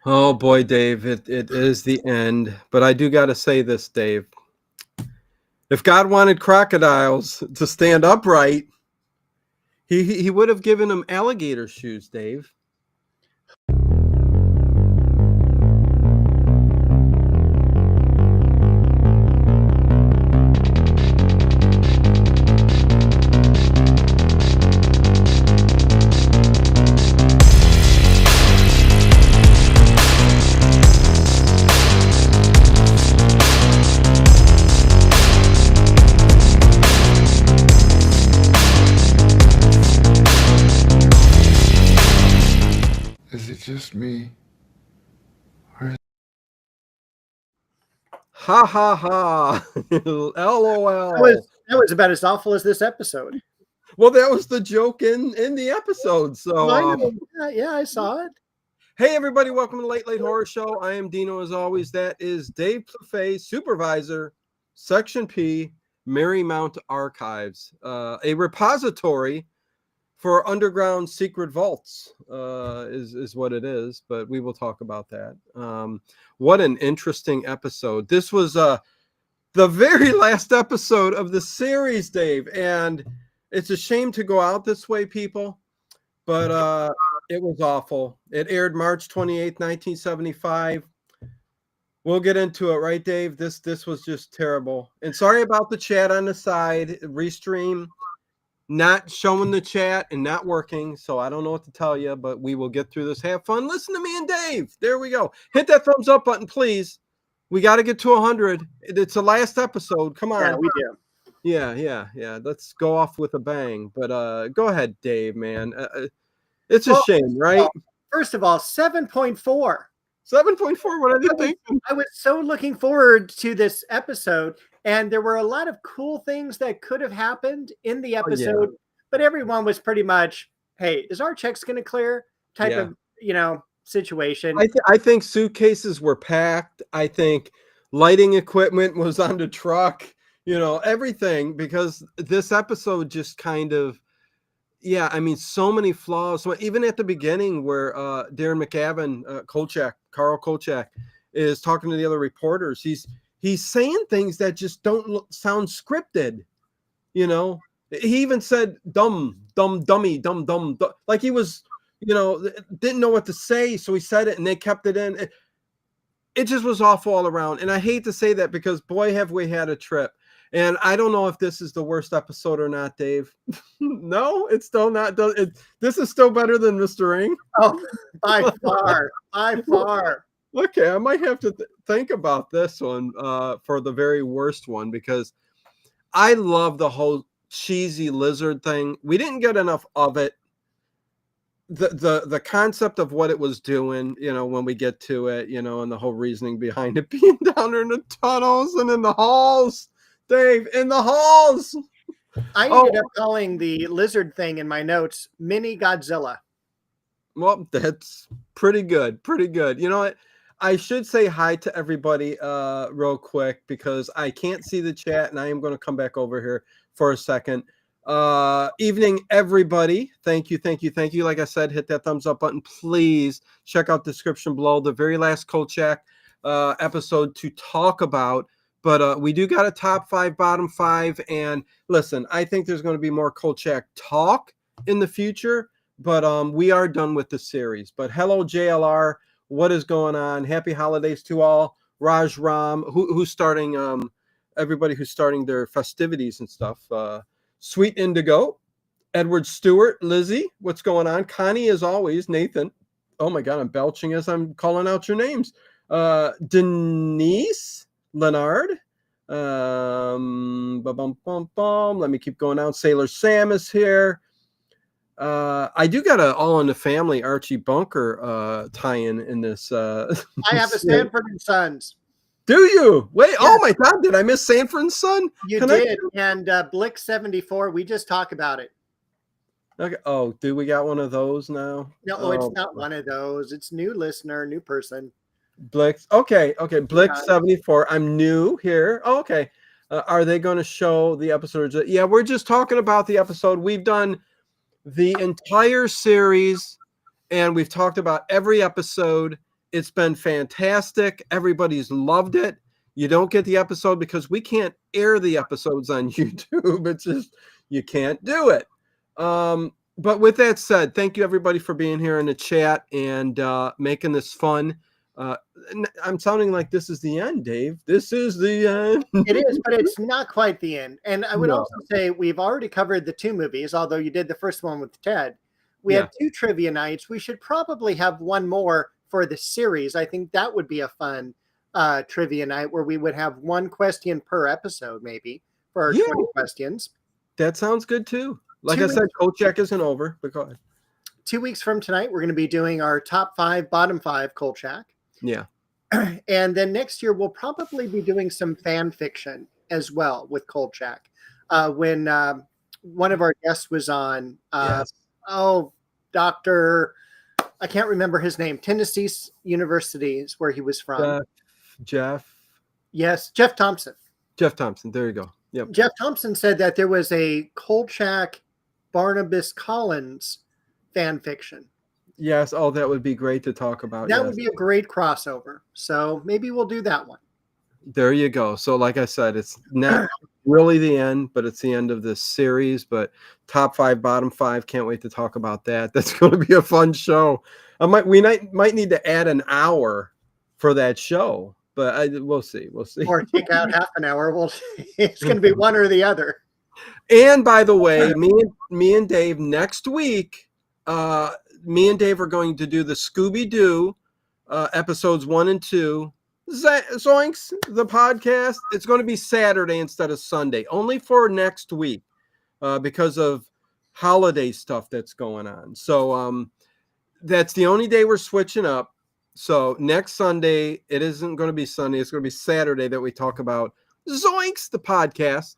Oh boy, Dave, it is the end. But I do got to say this, Dave. If God wanted crocodiles to stand upright, he would have given them alligator shoes, Dave. Is it just me? Ha ha ha. LOL. That was about as awful as this episode. Well, that was the joke in the episode. So yeah, I saw it. hey everybody, welcome to the Late Horror Show. I am Dino as always. That is Dave Plafay, supervisor, Section P, Marymount Archives, a repository for underground secret vaults is what it is, but we will talk about that. What an interesting episode. This was the very last episode of the series, Dave, and it's a shame to go out this way, people, but it was awful. It aired March 28th, 1975. We'll get into it, right, Dave? This was just terrible. And sorry about the chat on the side, restream. Not showing the chat and not working, so I don't know what to tell you, but we will get through this. Have fun. Listen to me and Dave. There we go. Hit that thumbs up button, please. We got to get to 100. It's the last episode. Come on. Yeah, we do. Yeah. Let's go off with a bang. But go ahead, Dave, man. It's a shame, right? Well, first of all, 7.4. 7.4. What are you thinking? I was so looking forward to this episode. And there were a lot of cool things that could have happened in the episode, but everyone was pretty much, hey, is our checks going to clear type of, situation. I think suitcases were packed. I think lighting equipment was on the truck, everything, because this episode just kind of, so many flaws. So even at the beginning where Darren McAvan, Carl Kolchak is talking to the other reporters, he's saying things that just don't sound scripted, He even said dumb, like he was, didn't know what to say, so he said it and they kept it in. It just was awful all around. And I hate to say that because boy, have we had a trip. And I don't know if this is the worst episode or not, Dave. No, it's still not. This is still better than Mr. Ring. Oh, by far. Okay, I might have to think about this one for the very worst one, because I love the whole cheesy lizard thing. We didn't get enough of it. The concept of what it was doing, when we get to it, and the whole reasoning behind it being down there in the tunnels and in the halls, Dave, in the halls. I ended up calling the lizard thing in my notes Mini Godzilla. Well, that's pretty good. Pretty good. You know what? I should say hi to everybody real quick because I can't see the chat, and I am going to come back over here for a second. Evening, everybody. Thank you. Like I said, hit that thumbs up button. Please check out the description below. The very last Kolchak episode to talk about. But we do got a top 5, bottom 5. And listen, I think there's going to be more Kolchak talk in the future. But we are done with the series. But hello, JLR. What is going on? Happy holidays to all. Raj Ram, who's starting, everybody who's starting their festivities and stuff. Sweet Indigo, Edward Stewart, Lizzie, what's going on? Connie, as always, Nathan. Oh my God, I'm belching as I'm calling out your names. Denise, Leonard. Let me keep going out. Sailor Sam is here. I do got a All in the Family Archie Bunker tie-in in this. I have a Sanford and Sons. Do you? Wait, yeah. Oh my God, did I miss Sanford and Son? You did, and Blick 74, we just talked about it. Okay. Oh, do we got one of those now? No, it's not one of those. It's new listener, new person. Blick. Okay. Blick 74. I'm new here. Oh, okay. Are they going to show the episode? Yeah, we're just talking about the episode. We've done the entire series, and we've talked about every episode It's been fantastic. Everybody's loved it. You don't get the episode because we can't air the episodes on YouTube. It's just, you can't do it. But with that said, thank you everybody for being here in the chat and making this fun. I'm sounding like this is the end, Dave. This is the end. It is, but it's not quite the end. And I would No. also say we've already covered the 2 movies, although you did the first one with Ted. We had 2 trivia nights. We should probably have one more for the series. I think that would be a fun trivia night where we would have 1 question per episode, maybe, for our 20 questions. That sounds good too. Like I said, Kolchak isn't over. But go ahead. 2 weeks from tonight, we're going to be doing our top 5, bottom 5 Kolchak. Yeah. And then next year, we'll probably be doing some fan fiction as well with Kolchak. When one of our guests was on, Dr. I can't remember his name, Tennessee University is where he was from. Jeff. Yes, Jeff Thompson. Jeff Thompson. There you go. Yep. Jeff Thompson said that there was a Kolchak Barnabas Collins fan fiction. Yes. Oh, that would be great to talk about. That would be a great crossover. So maybe we'll do that one. There you go. So like I said, it's not really the end, but it's the end of this series. But top 5, bottom 5, can't wait to talk about that. That's going to be a fun show. We might need to add an hour for that show, but we'll see. We'll see. Or take out half an hour. We'll see. It's going to be one or the other. And by the way, me and Dave next week, me and Dave are going to do the Scooby-Doo episodes 1 and 2. Zoinks, the podcast. It's going to be Saturday instead of Sunday, only for next week because of holiday stuff that's going on. So that's the only day we're switching up. So next Sunday, it isn't going to be Sunday. It's going to be Saturday that we talk about Zoinks, the podcast,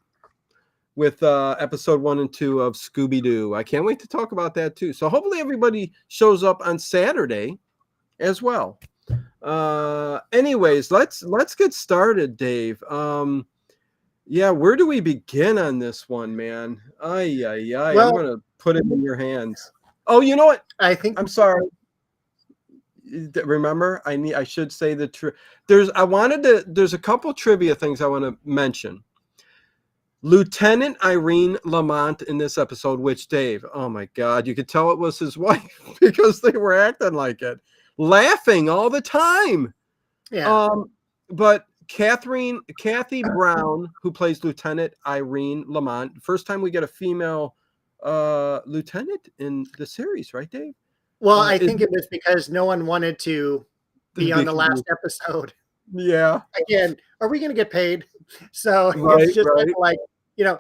with episode 1 and 2 of Scooby-Doo. I can't wait to talk about that too. So hopefully everybody shows up on Saturday as well. Anyways, let's get started, Dave. Where do we begin on this one, man? Well, I'm gonna put it in your hands. Oh, you know what? I'm sorry. Remember, I should say there's a couple trivia things I want to mention. Lieutenant Irene Lamont in this episode, which Dave, oh my God, you could tell it was his wife because they were acting like it, laughing all the time. Yeah. But Kathy Brown, who plays Lieutenant Irene Lamont, first time we get a female lieutenant in the series, right, Dave? Well, I think it was because no one wanted to be on the last episode. Yeah. Again, are we going to get paid? So it's just like,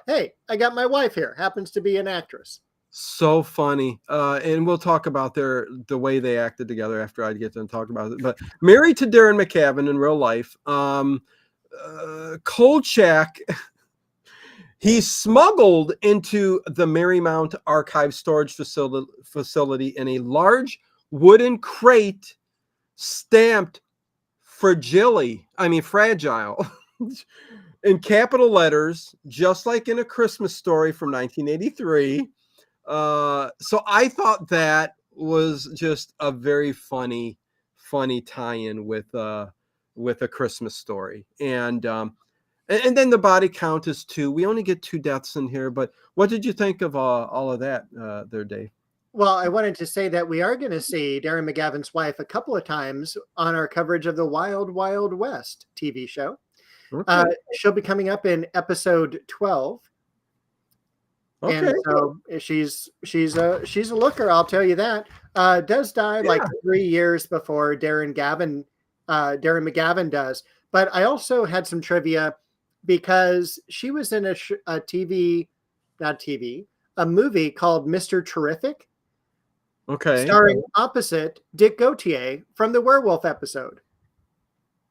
hey, I got my wife here. Happens to be an actress. So funny. And we'll talk about the way they acted together after I get done talking about it. But married to Darren McCavin in real life. Kolchak, he's smuggled into the Marymount Archive storage facility in a large wooden crate stamped fragile in capital letters, just like in A Christmas Story from 1983. So I thought that was just a very funny tie-in with A Christmas Story. And then the body count is 2. We only get 2 deaths in here, but what did you think of all of that there, Dave? Well, I wanted to say that we are going to see Darren McGavin's wife a couple of times on our coverage of the Wild Wild West TV show. Okay. She'll be coming up in episode 12. Okay. And so she's a looker, I'll tell you that. Does die like 3 years before Darren McGavin does. But I also had some trivia because she was in a movie called Mr. Terrific. Okay. Starring opposite Dick Gautier from the werewolf episode.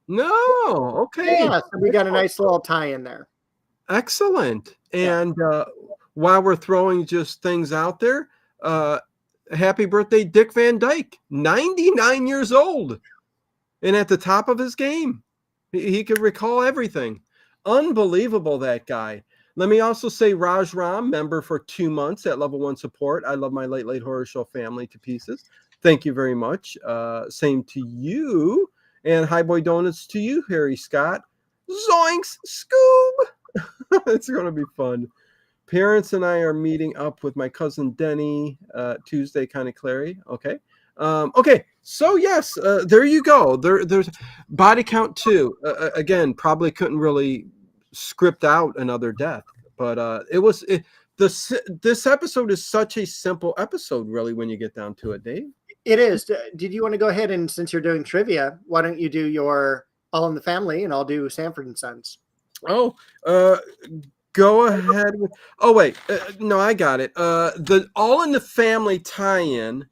No. Okay. Yeah, so we got a nice little tie in there. Excellent. And while we're throwing just things out there, happy birthday, Dick Van Dyke, 99 years old and at the top of his game. He could recall everything. Unbelievable, that guy. Let me also say Raj Ram, member for 2 months at level 1 support. I love my Late Late Horror Show family to pieces. Thank you very much. Same to you. And High Boy Donuts to you, Harry Scott. Zoinks, Scoob. It's going to be fun. Parents and I are meeting up with my cousin Denny Tuesday, kind of Clary. Okay. Okay. So yes, there you go. There's body count 2. Again, probably couldn't really script out another death, but this episode is such a simple episode, really, when you get down to it, Dave. It is. Did you want to go ahead and, since you're doing trivia, why don't you do your All in the Family and I'll do Sanford and Sons? Oh, go ahead. Oh wait, no, I got it. The All in the Family tie-in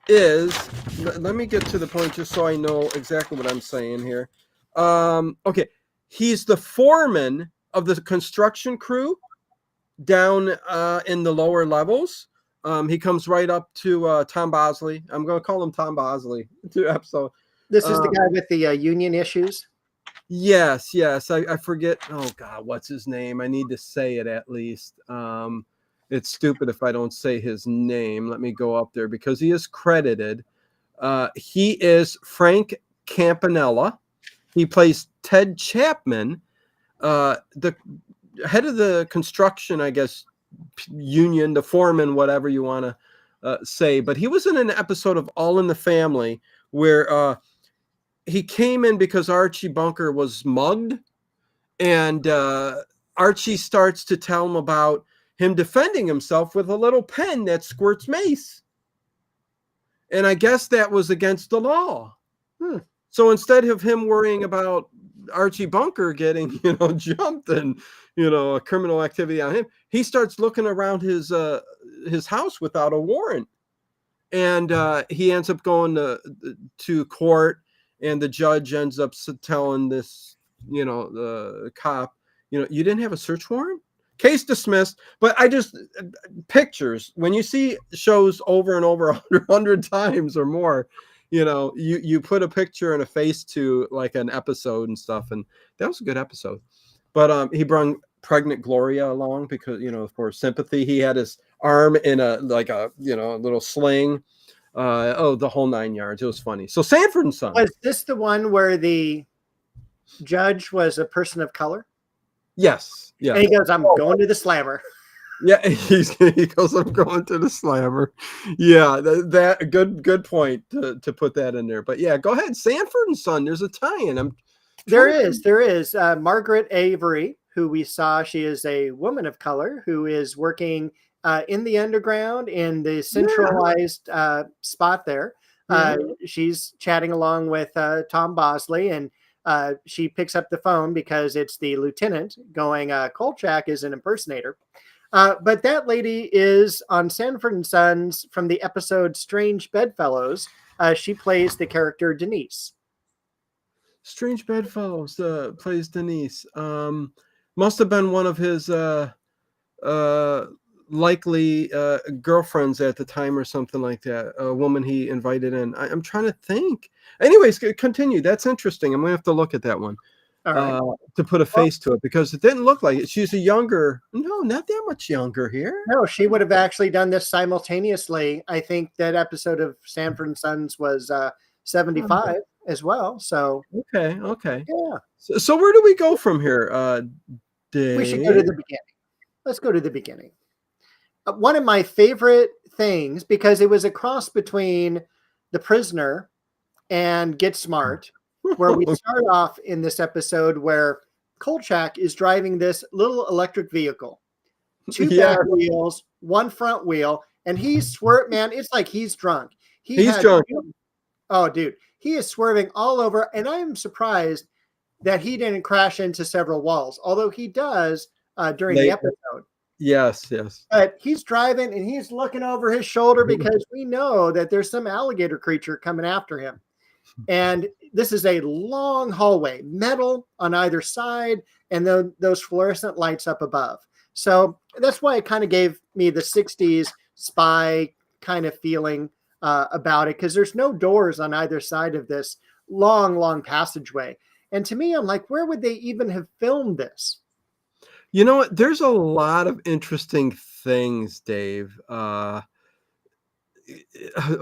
is. Let me get to the point just so I know exactly what I'm saying here. Okay, he's the foreman of the construction crew down in the lower levels. He comes right up to Tom Bosley. I'm going to call him Tom Bosley. So this is the guy with the union issues. Yes. I forget. Oh God, what's his name? I need to say it at least. It's stupid if I don't say his name. Let me go up there because he is credited. He is Frank Campanella. He plays Ted Chapman, the head of the construction, I guess, union, the foreman, whatever you want to say. But he was in an episode of All in the Family where he came in because Archie Bunker was mugged, and Archie starts to tell him about him defending himself with a little pen that squirts mace. And I guess that was against the law. So instead of him worrying about Archie Bunker getting, jumped and, a criminal activity on him, he starts looking around his house without a warrant. And he ends up going to court, and the judge ends up telling this, the cop, you didn't have a search warrant? Case dismissed. But I just, pictures, when you see shows over and over 100 times or more, you put a picture and a face to like an episode and stuff. And that was a good episode. But he brought pregnant Gloria along because, for sympathy. He had his arm in a little sling. The whole 9 yards. It was funny. So Sanford and Son. Was this the one where the judge was a person of color? Yes. Yeah. And he goes, I'm going to the slammer. Yeah, he goes, I'm going to the slammer. Yeah, that good point to put that in there. But yeah, go ahead. Sanford and Son, there's a tie-in. There is. Margaret Avery, who we saw, she is a woman of color who is working in the underground in the centralized spot there. She's chatting along with Tom Bosley, and she picks up the phone because it's the lieutenant going, Kolchak is an impersonator. But that lady is on Sanford and Sons from the episode Strange Bedfellows. She plays the character Denise. Strange Bedfellows plays Denise. Must have been one of his likely girlfriends at the time or something like that. A woman he invited in. I'm trying to think. Anyways, continue. That's interesting. I'm going to have to look at that one. To put a face to it, because it didn't look like it. She's not that much younger here. No, she would have actually done this simultaneously. I think that episode of Sanford and Sons was 75 as well. So okay, yeah. So where do we go from here, Dave? We should go to the beginning. Let's go to the beginning. One of my favorite things, because it was a cross between The Prisoner and Get Smart, where we start off in this episode where Kolchak is driving this little electric vehial, 2 back wheels, 1 front wheel, and he's man, it's like he's drunk. He's drunk. Oh, dude, he is swerving all over, and I am surprised that he didn't crash into several walls, although he does during the episode. Yes. But he's driving, and he's looking over his shoulder because we know that there's some alligator creature coming after him. And this is a long hallway, metal on either side, and those fluorescent lights up above. So that's why it kind of gave me the 60s spy kind of feeling about it, because there's no doors on either side of this long passageway. And to me, I'm like, where would they even have filmed this? You know what? There's a lot of interesting things, Dave.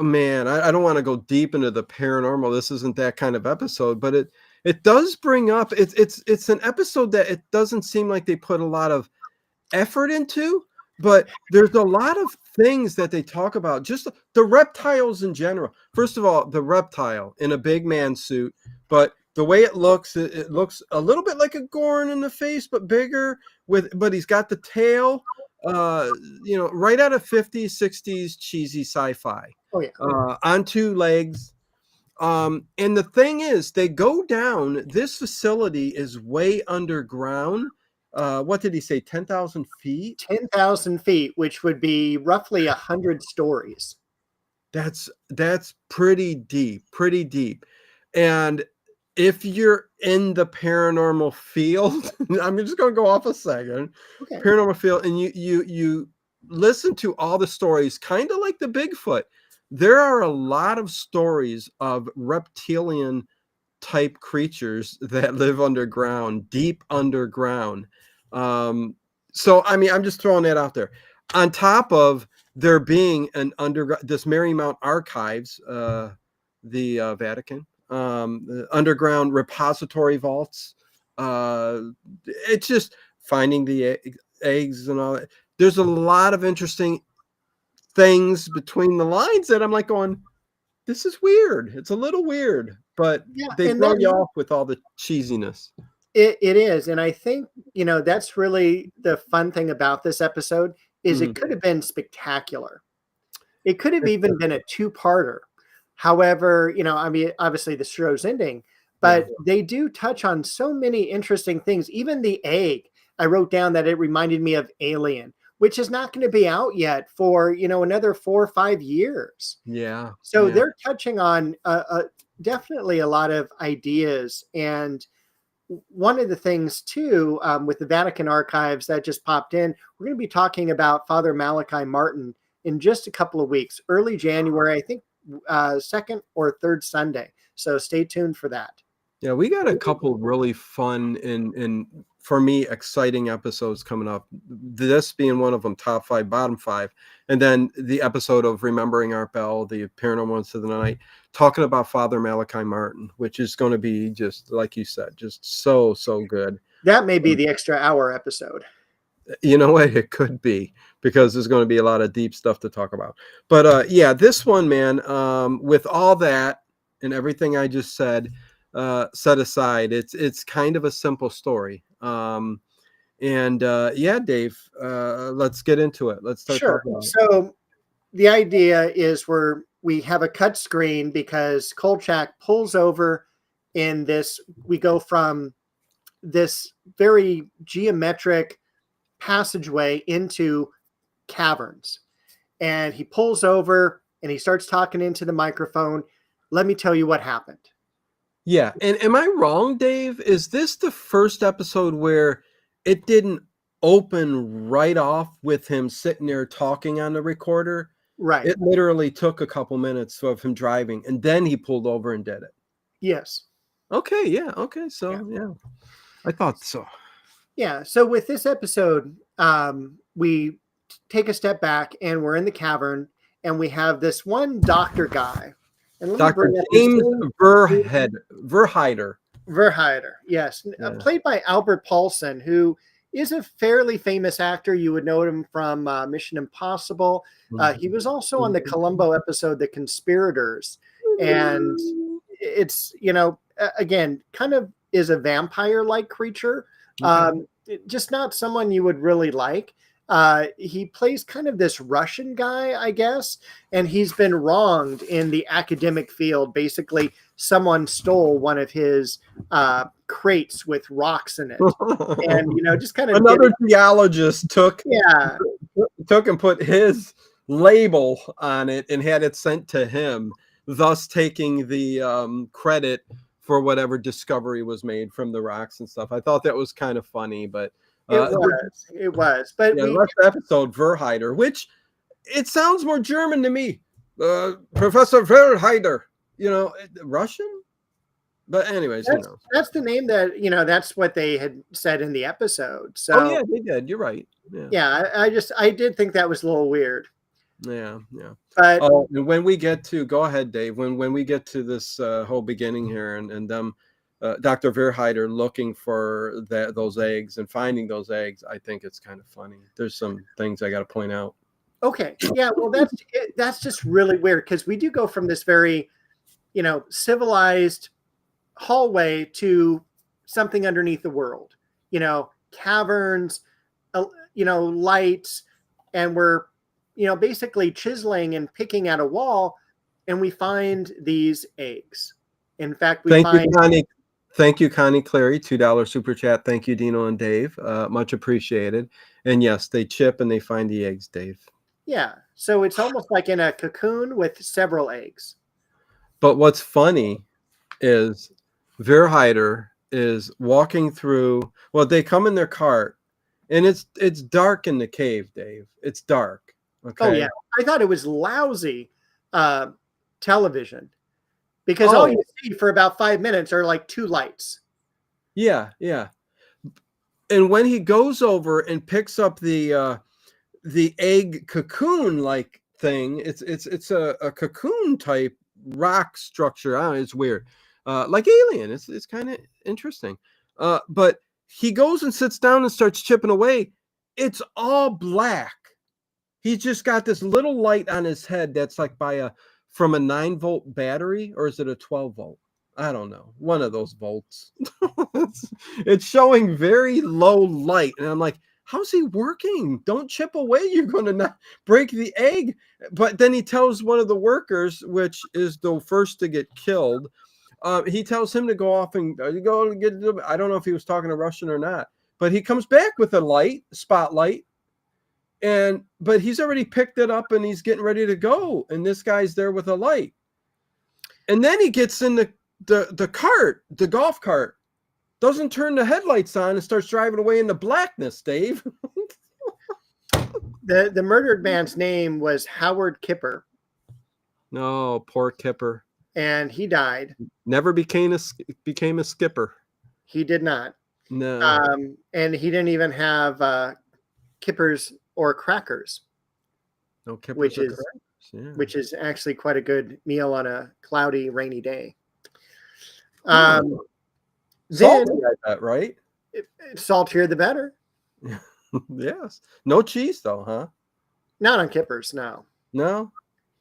man, I don't want to go deep into the paranormal. This isn't that kind of episode, but it does bring up it's an episode that it doesn't seem like they put a lot of effort into, but there's a lot of things that they talk about, just the reptiles in general. First of all, the reptile in a big man suit, but the way it looks a little bit like a Gorn in the face, but bigger, but he's got the tail, right out of 50s 60s cheesy sci-fi. Oh yeah. On two legs. And the thing is, they go down, this facility is way underground. What did he say? 10,000 feet? 10,000 feet, which would be roughly 100 stories. That's pretty deep. And if you're in the paranormal field, I'm just going to go off a second. Okay. Paranormal field, and you listen to all the stories, kind of like the Bigfoot. There are a lot of stories of reptilian type creatures that live underground, deep underground. So I mean, I'm just throwing that out there. On top of there being an this Marymount Archives, the Vatican, the underground repository vaults. It's just finding the eggs and all that. There's a lot of interesting things between the lines that I'm like going, this is weird. It's a little weird, but they throw you off with all the cheesiness. It is. And I think, that's really the fun thing about this episode is it could have been spectacular. It could have even been a two-parter. However, I mean, obviously the show's ending, but they do touch on so many interesting things. Even the egg, I wrote down that it reminded me of Alien, which is not going to be out yet for, another 4 or 5 years. Yeah. So they're touching on definitely a lot of ideas. And one of the things too, with the Vatican archives that just popped in, we're going to be talking about Father Malachi Martin in just a couple of weeks, early January, I think second or third Sunday. So stay tuned for that. Yeah, we got a couple really fun and for me exciting episodes coming up. This being one of them, top 5, bottom 5, and then the episode of Remembering Art Bell, the Paranormal Ones of the Night, talking about Father Malachi Martin, which is going to be just like you said, just so good. That may be the extra hour episode. You know what? It could be, because there's going to be a lot of deep stuff to talk about. But yeah, this one, man, with all that and everything I just said, set aside, it's kind of a simple story. Yeah, Dave, let's get into it. Let's start talking about it. So the idea is we have a cut screen because Kolchak pulls over in this. We go from this very geometric passageway into caverns, and he pulls over and he starts talking into the microphone. Let me tell you what happened. Yeah. And am I wrong, Dave? Is this the first episode where it didn't open right off with him sitting there talking on the recorder? Right. It literally took a couple minutes of him driving, and then he pulled over and did it. Yes. Okay. Yeah. Okay. So, yeah, I thought so. Yeah. So with this episode, we take a step back and we're in the cavern, and we have this one doctor guy. And Dr. James Verheider. Yes. Played by Albert Paulson, who is a fairly famous actor. You would know him from Mission Impossible. He was also on the Columbo episode, The Conspirators. And it's, again, kind of is a vampire-like creature. Just not someone you would really like. He plays kind of this Russian guy, I guess, and he's been wronged in the academic field. Basically, someone stole one of his crates with rocks in it, and just kind of another geologist took and put his label on it and had it sent to him, thus taking the credit for whatever discovery was made from the rocks and stuff. I thought that was kind of funny, but it was. But the last episode, Verheider, which it sounds more German to me. Professor Verheider, Russian. But anyways, that's the name that that's what they had said in the episode. So yeah, they did. You're right. Yeah, I did think that was a little weird. Yeah. But Oh, and when we get to, go ahead, Dave. When we get to this whole beginning here, and Dr. Verheider looking for those eggs and finding those eggs, I think it's kind of funny. There's some things I got to point out. okay, yeah, well, that's just really weird because we do go from this very, civilized hallway to something underneath the world, caverns, lights, and we're, basically chiseling and picking at a wall, and we find these eggs. In fact, we Thank find. you, Connie. Thank you, Connie Clary, $2 super chat. Thank you, Dino and Dave. Much appreciated. And yes, they chip and they find the eggs, Dave. Yeah, so it's almost like in a cocoon with several eggs. But what's funny is Verheider is walking through. Well, they come in their cart, and it's dark in the cave, Dave. It's dark. Okay. Oh yeah, I thought it was lousy television because all you see for about 5 minutes are like 2 lights. Yeah. And when he goes over and picks up the egg cocoon like thing, it's a cocoon type rock structure. I don't know, it's weird. Like alien. It's kind of interesting. But he goes and sits down and starts chipping away. It's all black. He's just got this little light on his head that's like from a 9-volt battery, or is it a 12-volt? I don't know. One of those volts. It's showing very low light. And I'm like, how's he working? Don't chip away. You're going to not break the egg. But then he tells one of the workers, which is the first to get killed, he tells him to go off and go get. I don't know if he was talking to Russian or not, but he comes back with a spotlight, but he's already picked it up and he's getting ready to go. And this guy's there with a light. And then he gets in the cart, the golf cart, doesn't turn the headlights on and starts driving away in the blackness, Dave. The murdered man's name was Howard Kipper. No, poor Kipper. And he died. Never became a skipper. He did not. No. And he didn't even have kippers or crackers. No kippers which or is crackers. Yeah. which is actually quite a good meal on a cloudy, rainy day. Salty, Then I bet, right? saltier the better. Yes. No cheese though, huh? Not on kippers, no. No.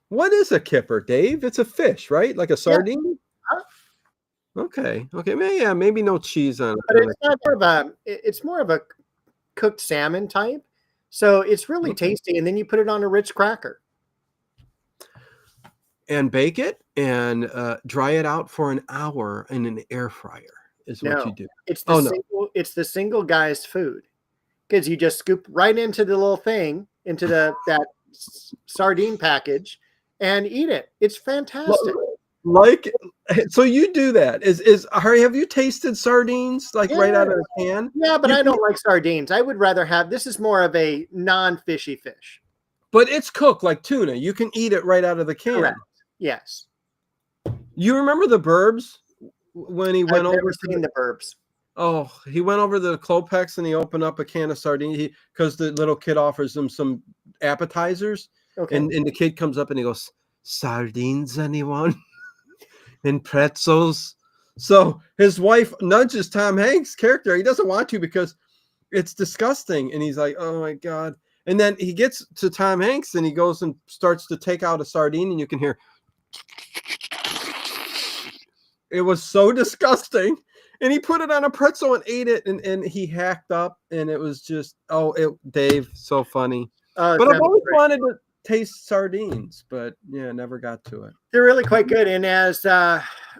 What is a kipper, Dave? It's a fish, right? Like a sardine? Huh? Okay. Yeah, maybe no cheese on it. But it's more of a cooked salmon type. So it's really tasty. And then you put it on a rich cracker. And bake it and dry it out for an hour in an air fryer is what you do. It's the single guy's food. Because you just scoop right into the little thing, into that sardine package, and eat it. It's fantastic. So you do that. Have you tasted sardines right out of the can? Yeah, but I don't like sardines. I would rather this is more of a non-fishy fish. But it's cooked like tuna. You can eat it right out of the can. Correct. Yes. You remember the Burbs when he went over? I've never seen the Burbs. Oh, he went over to the Klopex and he opened up a can of sardines because the little kid offers him some appetizers. Okay. And the kid comes up and he goes, "Sardines, anyone?" And pretzels. So his wife nudges Tom Hanks' character. He doesn't want to because it's disgusting. And he's like, "Oh my God." And then he gets to Tom Hanks and he goes and starts to take out a sardine and you can hear. It was so disgusting. And he put it on a pretzel and ate it, and he hacked up, and it was just Dave, so funny. But I've always wanted to taste sardines, but yeah, never got to it. They're really quite good. And as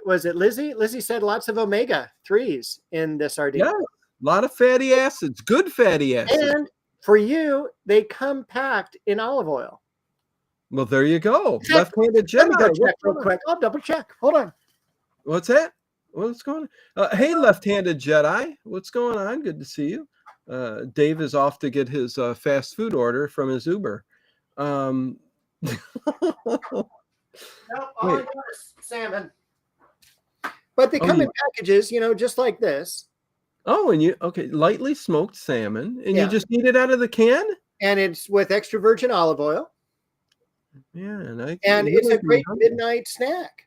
was it Lizzie? Lizzie said lots of omega-3s in the sardine. Yeah, a lot of fatty acids, good fatty acids. And for you, they come packed in olive oil. Well, there you go. Left-handed Jedi. Let me go check real quick. I'll double check. Hold on. What's that? What's going on? Hey, left-handed Jedi. What's going on? Good to see you. Dave is off to get his fast food order from his Uber. No, all I got is salmon. But they come in packages, just like this. Oh, and lightly smoked salmon, and you just eat it out of the can? And it's with extra virgin olive oil. Yeah, and it's a great midnight snack.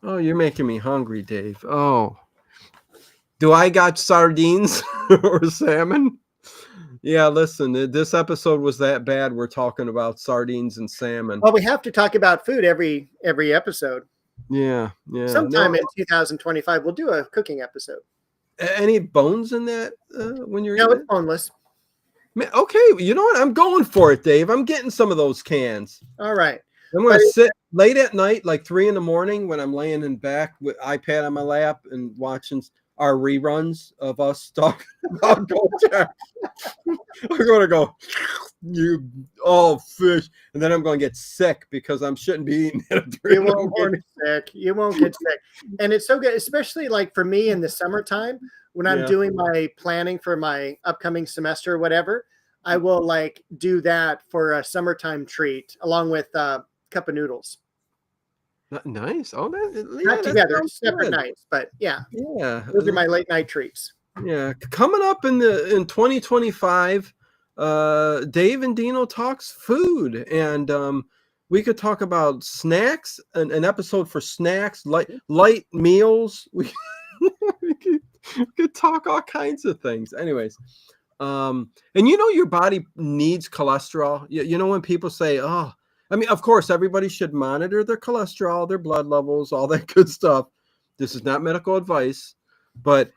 Oh, you're making me hungry, Dave. Oh, do I got sardines or salmon? Yeah, listen, this episode was that bad. We're talking about sardines and salmon. Well, we have to talk about food every episode. Yeah. Sometime in 2025, we'll do a cooking episode. Any bones in that when you're eating No, it's boneless. Okay, you know what? I'm going for it, Dave. I'm getting some of those cans. All right. I'm going to sit late at night, like 3 a.m. when I'm laying in back with iPad on my lap and watching our reruns of us talking about Kolchak. I'm going to go, fish. And then I'm going to get sick because I shouldn't be eating it at 3 You won't get sick. You won't get sick. And it's so good, especially like for me in the summertime when I'm doing my planning for my upcoming semester or whatever. I will like do that for a summertime treat along with a cup of noodles. Nice. Oh, not together, separate nights, but yeah, those are my late night treats. Yeah, coming up in 2025, Dave and Dino talks food, and we could talk about snacks, an episode for snacks, light meals. We could talk all kinds of things. Anyways, and your body needs cholesterol. You know when people say, "Oh," I mean, of course, everybody should monitor their cholesterol, their blood levels, all that good stuff. This is not medical advice, but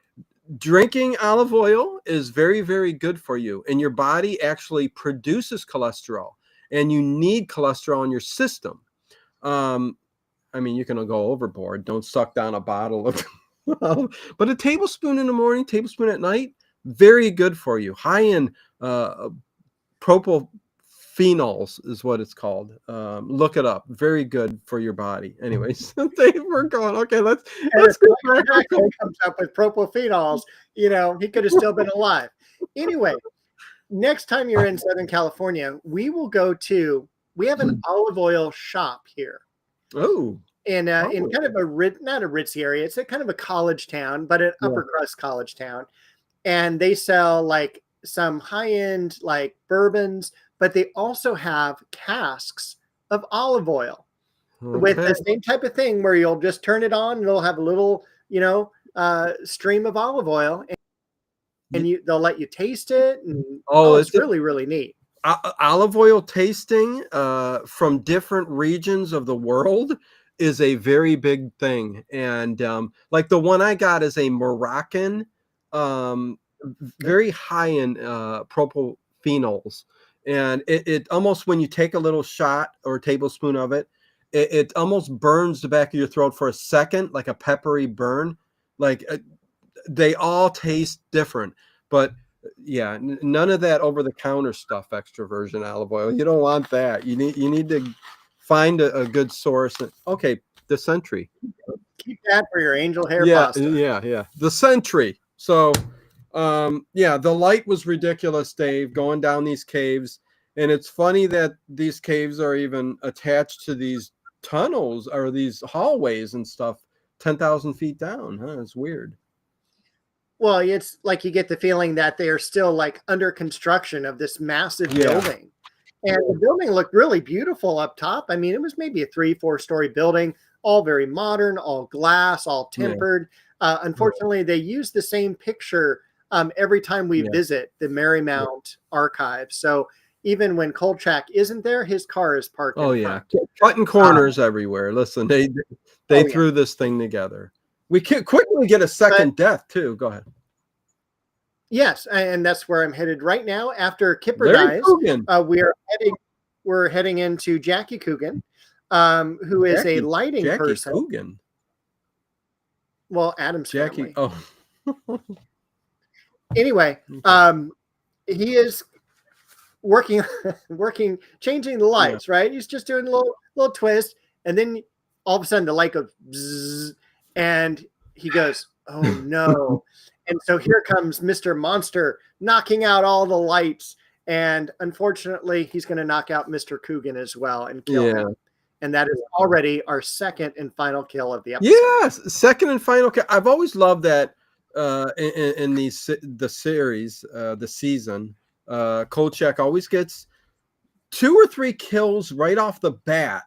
drinking olive oil is very, very good for you. And your body actually produces cholesterol, and you need cholesterol in your system. I mean, you can go overboard. Don't suck down a bottle of, but a tablespoon in the morning, tablespoon at night, very good for you. High in propophenols is what it's called. Look it up. Very good for your body. Anyways, Dave, we're going. Okay, let's go back. Comes up with propophenols. He could have still been alive. Anyway, next time you're in Southern California, we will go to. We have an olive oil shop here. Oh. In kind of not a ritzy area. It's a kind of a college town, but an upper crust college town, and they sell like some high end like bourbons. But they also have casks of olive oil with the same type of thing where you'll just turn it on and it'll have a little, stream of olive oil, and they'll let you taste it. And, it's really, really neat. Olive oil tasting from different regions of the world is a very big thing. And like the one I got is a Moroccan, very high in propophenols. And it almost, when you take a little shot or a tablespoon of it, it almost burns the back of your throat for a second, like a peppery burn. Like they all taste different, but yeah, none of that over the counter stuff. Extra virgin olive oil. You don't want that. You need to find a good source. Okay, the Sentry. Keep that for your angel hair pasta. Yeah. The Sentry. So. The light was ridiculous, Dave, going down these caves. And it's funny that these caves are even attached to these tunnels or these hallways and stuff 10,000 feet down. It's weird. Well, it's like you get the feeling that they are still like under construction of this massive building. And the building looked really beautiful up top. I mean, it was maybe a 3-4 story building, all very modern, all glass, all tempered. Unfortunately, they use the same picture every time we visit the Marymount archive. So even when Kolchak isn't there, his car is parked. Cutting corners everywhere. Listen, they threw this thing together. We can quickly get a second death too. Go ahead. Yes, and that's where I'm headed right now. After Kipper dies, we're heading into Jackie Coogan, who is a lighting person. Coogan. Well, Adam's Jackie. family. Oh. Anyway, he is working, changing the lights, right? He's just doing a little twist, and then all of a sudden the light goes bzzz, and he goes, "Oh no." And so here comes Mr. Monster knocking out all the lights, and unfortunately he's going to knock out Mr. Coogan as well and kill him. And that is already our second and final kill of the episode. Yes, second and final kill. I've always loved that in the series, the season. Kolchak always gets 2 or 3 kills right off the bat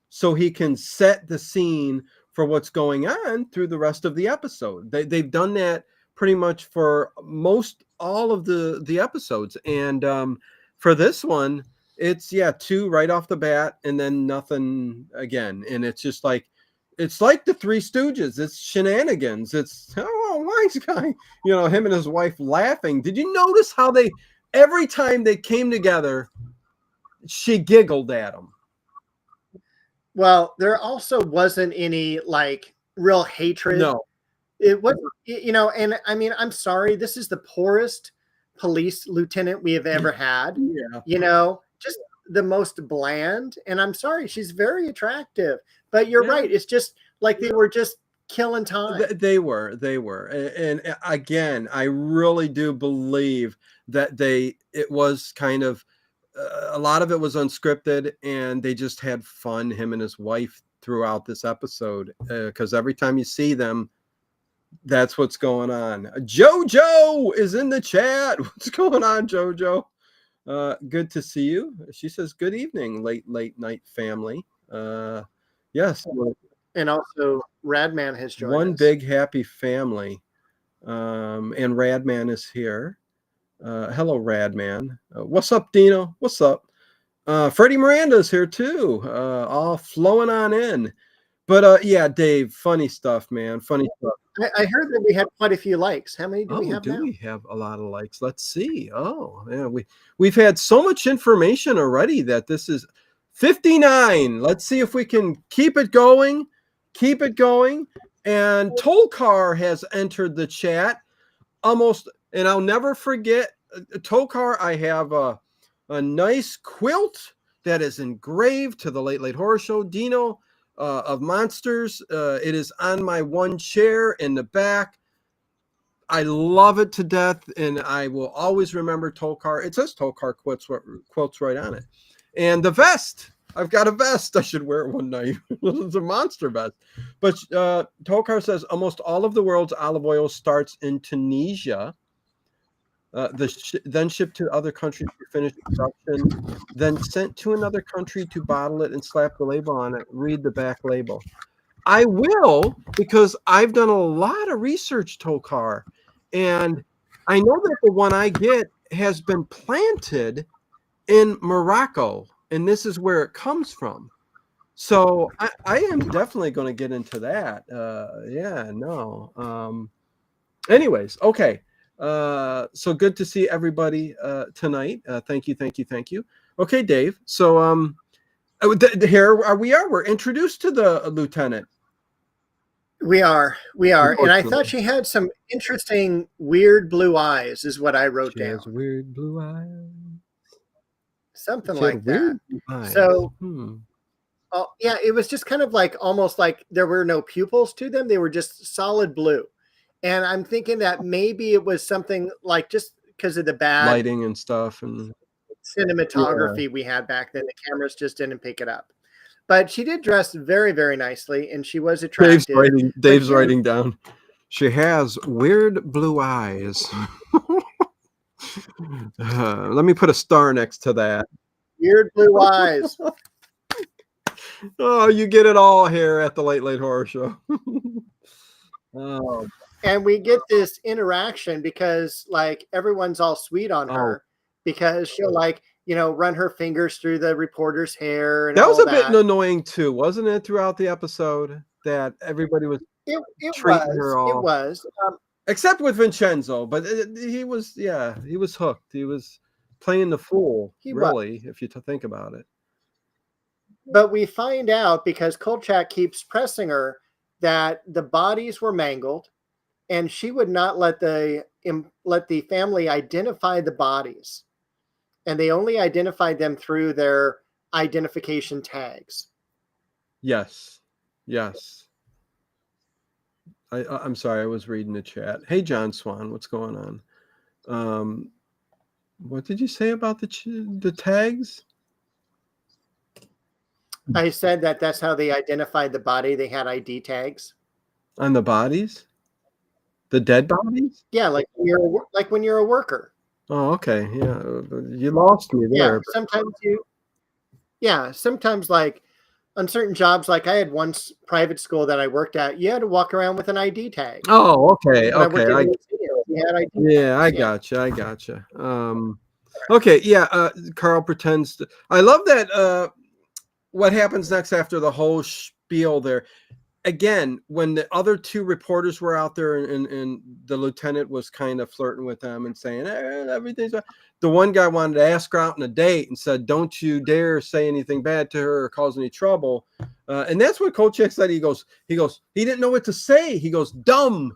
so he can set the scene for what's going on through the rest of the episode. They've done that pretty much for most all of the episodes. And for this one, it's 2 right off the bat and then nothing again. And it's just like, it's like the Three Stooges. It's shenanigans. It's, oh, wise guy, him and his wife laughing. Did you notice how every time they came together, she giggled at him? Well, there also wasn't any like real hatred. No. It wasn't, and I mean, I'm sorry, this is the poorest police lieutenant we have ever had. Yeah. Just the most bland. And I'm sorry, she's very attractive. But you're right. It's just like they were just killing time. They were. And again, I really do believe that it was kind of, a lot of it was unscripted and they just had fun, him and his wife, throughout this episode. Because every time you see them, that's what's going on. Jojo is in the chat. What's going on, Jojo? Good to see you. She says, good evening, late night family. Yes. And also Radman has joined One us. big happy family. And Radman is here. Hello, Radman. What's up, Dino? What's up? Freddie Miranda's here too. All flowing on in. But yeah, Dave, funny stuff, man. Funny stuff. I heard that we had quite a few likes. How many do we have now? Do we have a lot of likes? Let's see. Oh, yeah, we've had so much information already that this is 59. Let's see if we can keep it going. Keep it going. And Tolkar has entered the chat almost, and I'll never forget, Tolkar, I have a nice quilt that is engraved to the Late Horror Show, Dino, of monsters. It is on my one chair in the back. I love it to death, and I will always remember Tolkar. It says Tolkar quilts right on it. And the vest. I've got a vest. I should wear it one night. It's a monster vest. But Tolkar says almost all of the world's olive oil starts in Tunisia. Then shipped to other countries for finished production, then sent to another country to bottle it and slap the label on it. Read the back label. I will, because I've done a lot of research, Tolkar, and I know that the one I get has been planted in Morocco, and this is where it comes from. So I am definitely going to get into that. Anyways, okay. So good to see everybody tonight. Thank you. Okay, Dave. So here we're introduced to the lieutenant. We are, and I thought she had some interesting, weird blue eyes, is what I wrote down. She has weird blue eyes. Something like that. So, yeah, it was just kind of like almost like there were no pupils to them; they were just solid blue. And I'm thinking that maybe it was something like just because of the bad lighting and stuff and cinematography we had back then, the cameras just didn't pick it up. But she did dress very, very nicely, and she was attractive. Dave's writing down. She has weird blue eyes. Let me put a star next to that. Weird blue eyes. Oh, you get it all here at the Late Horror Show. Oh. And we get this interaction because like everyone's all sweet on her because she'll like, run her fingers through the reporter's hair. And that was a bit annoying too, wasn't it? Throughout the episode that everybody was treating her all. It was. Except with Vincenzo, but he was hooked. He was playing the fool, if you think about it. But we find out because Kolchak keeps pressing her that the bodies were mangled, and she would not let the family identify the bodies, and they only identified them through their identification tags. Yes. I'm sorry, I was reading the chat. Hey, John Swan, what's going on? What did you say about the tags? I said that's how they identified the body. They had ID tags on the bodies, the dead bodies. Yeah, like when you're a worker. Oh, okay. Yeah, you lost me there. Yeah, sometimes Yeah, sometimes like on certain jobs, like I had one private school that I worked at, you had to walk around with an ID tag. Oh, okay, When I worked okay. at museums, you had ID Yeah, I tags. Yeah. gotcha. I gotcha. Okay, yeah. Carl pretends to. I love that. What happens next after the whole spiel there? Again, when the other two reporters were out there and the lieutenant was kind of flirting with them and saying everything's fine. The one guy wanted to ask her out on a date and said, "Don't you dare say anything bad to her or cause any trouble." And that's what Kolchak said. He goes, he didn't know what to say. He goes, dumb,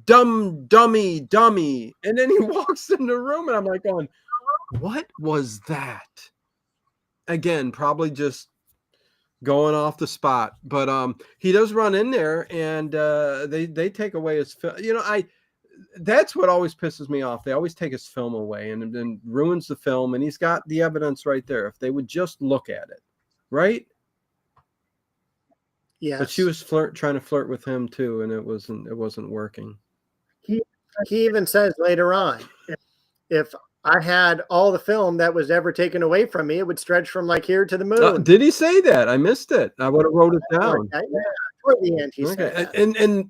dummy, dummy. And then he walks in the room and I'm like going, what was that? Again, probably just going off the spot, but he does run in there and they take away his film. That's what always pisses me off. They always take his film away and then ruins the film, and he's got the evidence right there if they would just look at it, right? Yes. But she was trying to flirt with him too, and it wasn't working. He even says later on, if I had all the film that was ever taken away from me, it would stretch from like here to the moon. Did he say that? I missed it. I would have wrote it down. Yeah, toward the end, he said that. And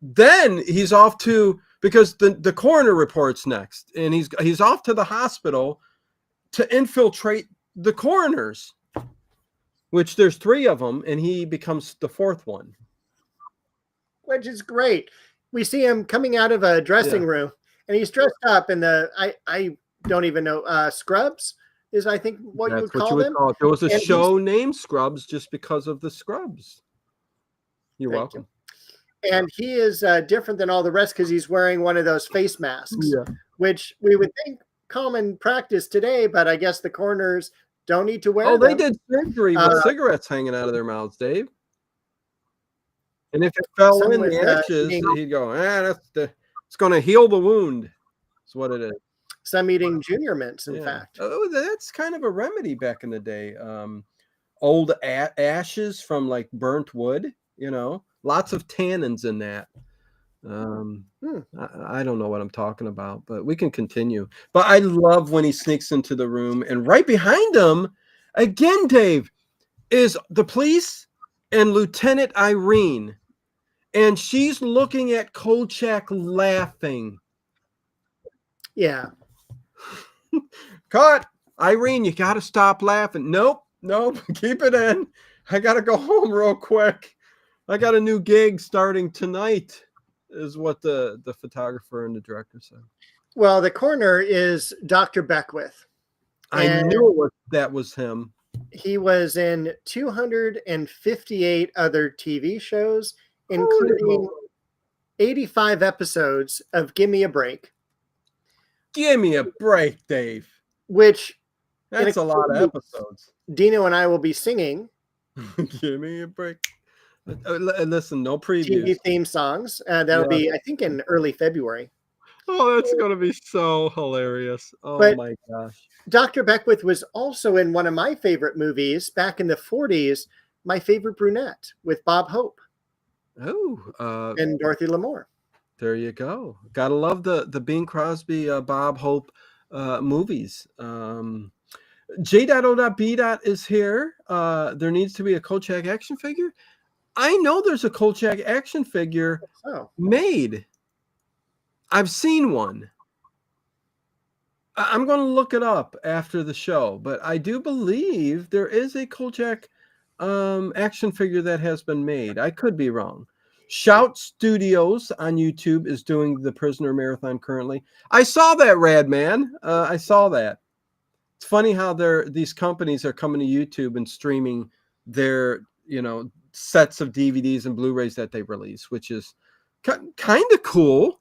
then he's off to, because the coroner reports next, and he's off to the hospital to infiltrate the coroners, which there's 3 of them, and he becomes the 4th one, which is great. We see him coming out of a dressing room, and he's dressed up in the I don't even know scrubs is I think what you would call them. There was a show named Scrubs just because of the scrubs. You're welcome. And he is different than all the rest because he's wearing one of those face masks, which we would think common practice today, but I guess the coroners don't need to wear them. They did surgery with cigarettes hanging out of their mouths, Dave. And if it fell in the ashes, he'd go, it's going to heal the wound. That's what it is. Some eating junior mints, in fact. Oh, that's kind of a remedy back in the day. Old ashes from like burnt wood, lots of tannins in that. I don't know what I'm talking about, but we can continue. But I love when he sneaks into the room, and right behind him, again, Dave, is the police and Lieutenant Irene. And she's looking at Kolchak laughing. Yeah. Cut. Irene, you got to stop laughing. Nope. Keep it in. I got to go home real quick. I got a new gig starting tonight, is what the photographer and the director said. Well, the coroner is Dr. Beckwith. I knew that was him. He was in 258 other TV shows, including 85 episodes of Give Me a Break. Give me a break, Dave. Which that's a lot of episodes. Dino and I will be singing. Give me a break. Listen, no previews. TV theme songs. That'll be, I think, in early February. Oh, that's going to be so hilarious. Oh, but my gosh. Dr. Beckwith was also in one of my favorite movies back in the 40s, My Favorite Brunette, with Bob Hope. Oh. And Dorothy Lamour. There you go. Gotta love the Bing Crosby, Bob Hope movies. J.O.B. is here. There needs to be a Kolchak action figure. I know there's a Kolchak action figure made. I've seen one. I'm going to look it up after the show, but I do believe there is a Kolchak action figure that has been made. I could be wrong. Shout Studios on YouTube is doing the Prisoner Marathon currently. I saw that, Rad Man. I saw that. It's funny how these companies are coming to YouTube and streaming their, sets of DVDs and Blu-rays that they release, which is kind of cool.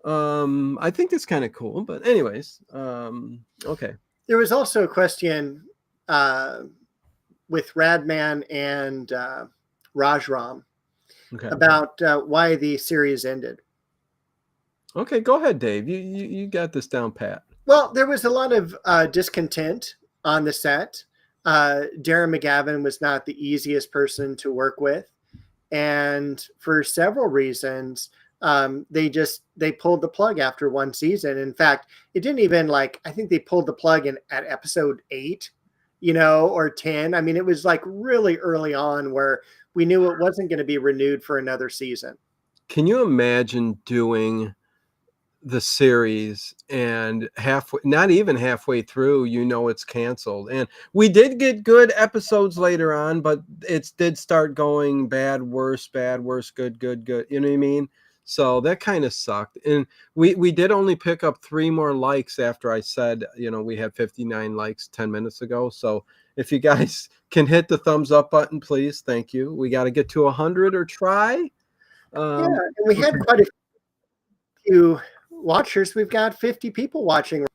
I think that's kind of cool, but anyways, okay. There was also a question with Radman and Rajram about why the series ended. Okay, go ahead, Dave. You got this down pat. Well, there was a lot of discontent on the set. Darren McGavin was not the easiest person to work with, and for several reasons, they pulled the plug after one season. In fact, it didn't even I think they pulled the plug at episode 8, or 10. I mean, it was like really early on where we knew it wasn't going to be renewed for another season. Can you imagine doing the series and not even halfway through, it's canceled? And we did get good episodes later on, but it did start going bad, worse, good, good. You know what I mean? So that kind of sucked. And we did only pick up 3 more likes after I said, we had 59 likes 10 minutes ago. So if you guys can hit the thumbs up button, please. Thank you. We got to get to 100 or try. Yeah, and we had quite a few watchers. We've got 50 people watching.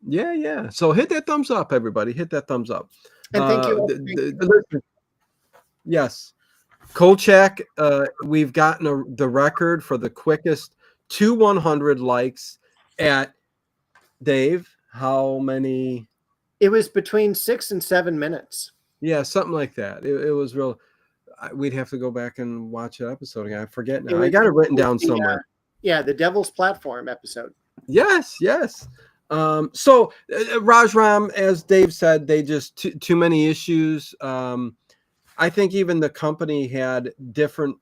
Yeah. So hit that thumbs up, everybody. Hit that thumbs up. And thank you. Yes. Kolchak, we've gotten the record for the quickest to 100 likes at, Dave, how many? It was between 6 and 7 minutes. Yeah, something like that. It was real. We'd have to go back and watch that episode again. I forget now. I got it written down somewhere. The Devil's Platform episode. Yes. So Rajram, as Dave said, they just too many issues. I think even the company had different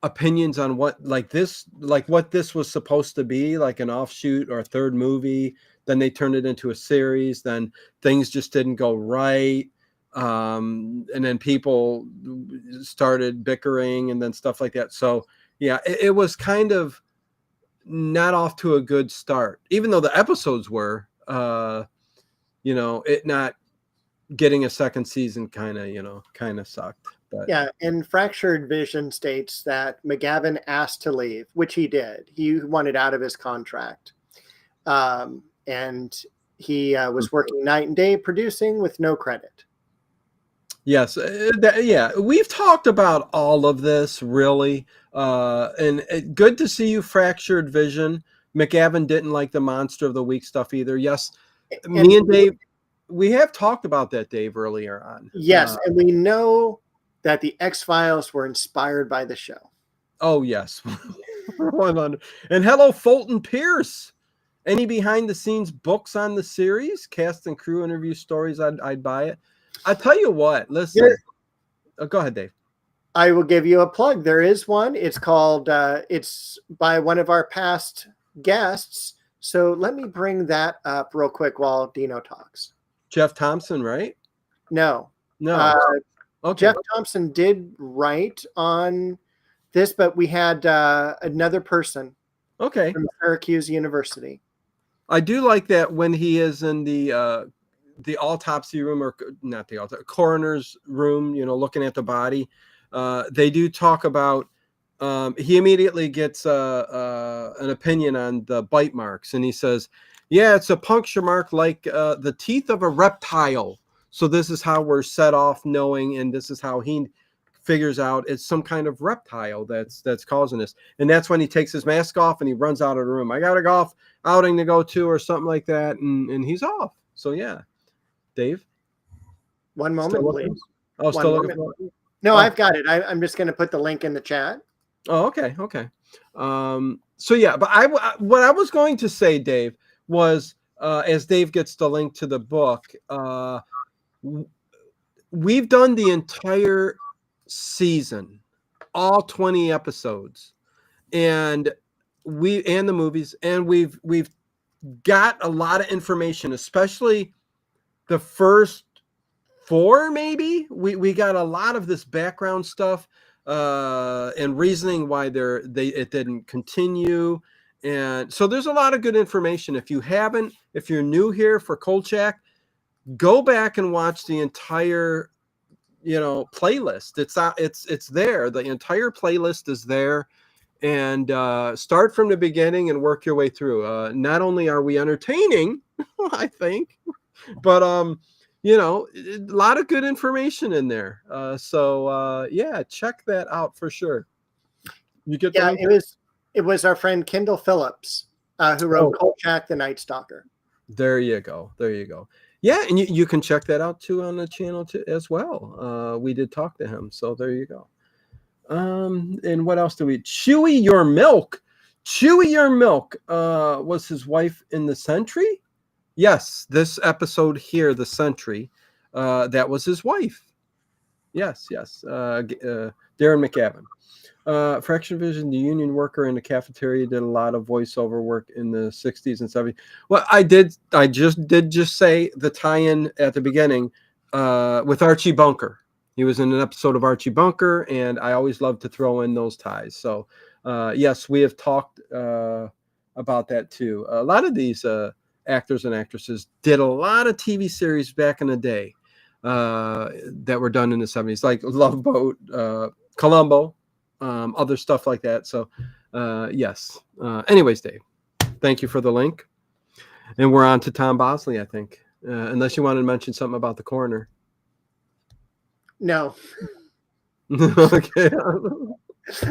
opinions on what what this was supposed to be, like an offshoot or a third movie. Then they turned it into a series. Then things just didn't go right. And then people started bickering and then stuff like that. So yeah, it was kind of not off to a good start, even though the episodes were, it not getting a second season kind of sucked. But yeah, and Fractured Vision states that McGavin asked to leave, which he did. He wanted out of his contract. And he was working night and day producing with no credit. Yes. We've talked about all of this, really. And good to see you, Fractured Vision. McGavin didn't like the Monster of the Week stuff either. Yes. Me and Dave, we have talked about that, Dave, earlier on. Yes. And we know that the X-Files were inspired by the show. Oh, yes. And hello, Fulton Pierce. Any behind-the-scenes books on the series? Cast and crew interview stories, I'd buy it. I tell you what, listen. Go ahead, Dave. I will give you a plug. There is one. It's called, it's by one of our past guests. So let me bring that up real quick while Dino talks. Jeff Thompson, right? No. Okay. Jeff Thompson did write on this, but we had another person. Okay. From Syracuse University. I do like that when he is in the autopsy room, or not the coroner's room, looking at the body. They do talk about, he immediately gets an opinion on the bite marks. And he says, yeah, it's a puncture mark like the teeth of a reptile. So this is how we're set off knowing, and this is how he figures out it's some kind of reptile that's causing this. And that's when he takes his mask off and he runs out of the room. I got a golf outing to go to or something like that. And he's off. So yeah. Dave? One moment, please. Oh, still looking for it? No, I've got it. I'm just going to put the link in the chat. Oh, okay. So yeah, but what I was going to say, Dave, was as Dave gets the link to the book, we've done the entire season, all 20 episodes, and the movies, and we've got a lot of information, especially the first 4, maybe. We got a lot of this background stuff and reasoning why it didn't continue. And so there's a lot of good information. If you're new here for Kolchak, go back and watch the entire playlist. It's there. The entire playlist is there, and start from the beginning and work your way through. Not only are we entertaining, I think, but a lot of good information in there. So check that out for sure. You get that? It was our friend Kendall Phillips who wrote Kolchak the Night Stalker. There you go. Yeah, and you can check that out too on the channel too, as well. We did talk to him, so there you go. And what else do we? Chewy Your Milk was his wife in the Sentry. Yes, this episode here, the Sentry, that was his wife. Yes. Darren McGavin. Fraction Vision, the union worker in the cafeteria, did a lot of voiceover work in the 60s and 70s. Well, I just say the tie-in at the beginning with Archie Bunker. He was in an episode of Archie Bunker, and I always love to throw in those ties. So, yes, we have talked about that too. A lot of these actors and actresses did a lot of TV series back in the day that were done in the 70s, like Love Boat, Columbo, other stuff like that. So, yes. Anyways, Dave, thank you for the link. And we're on to Tom Bosley, I think. Unless you want to mention something about the coroner. No. Okay.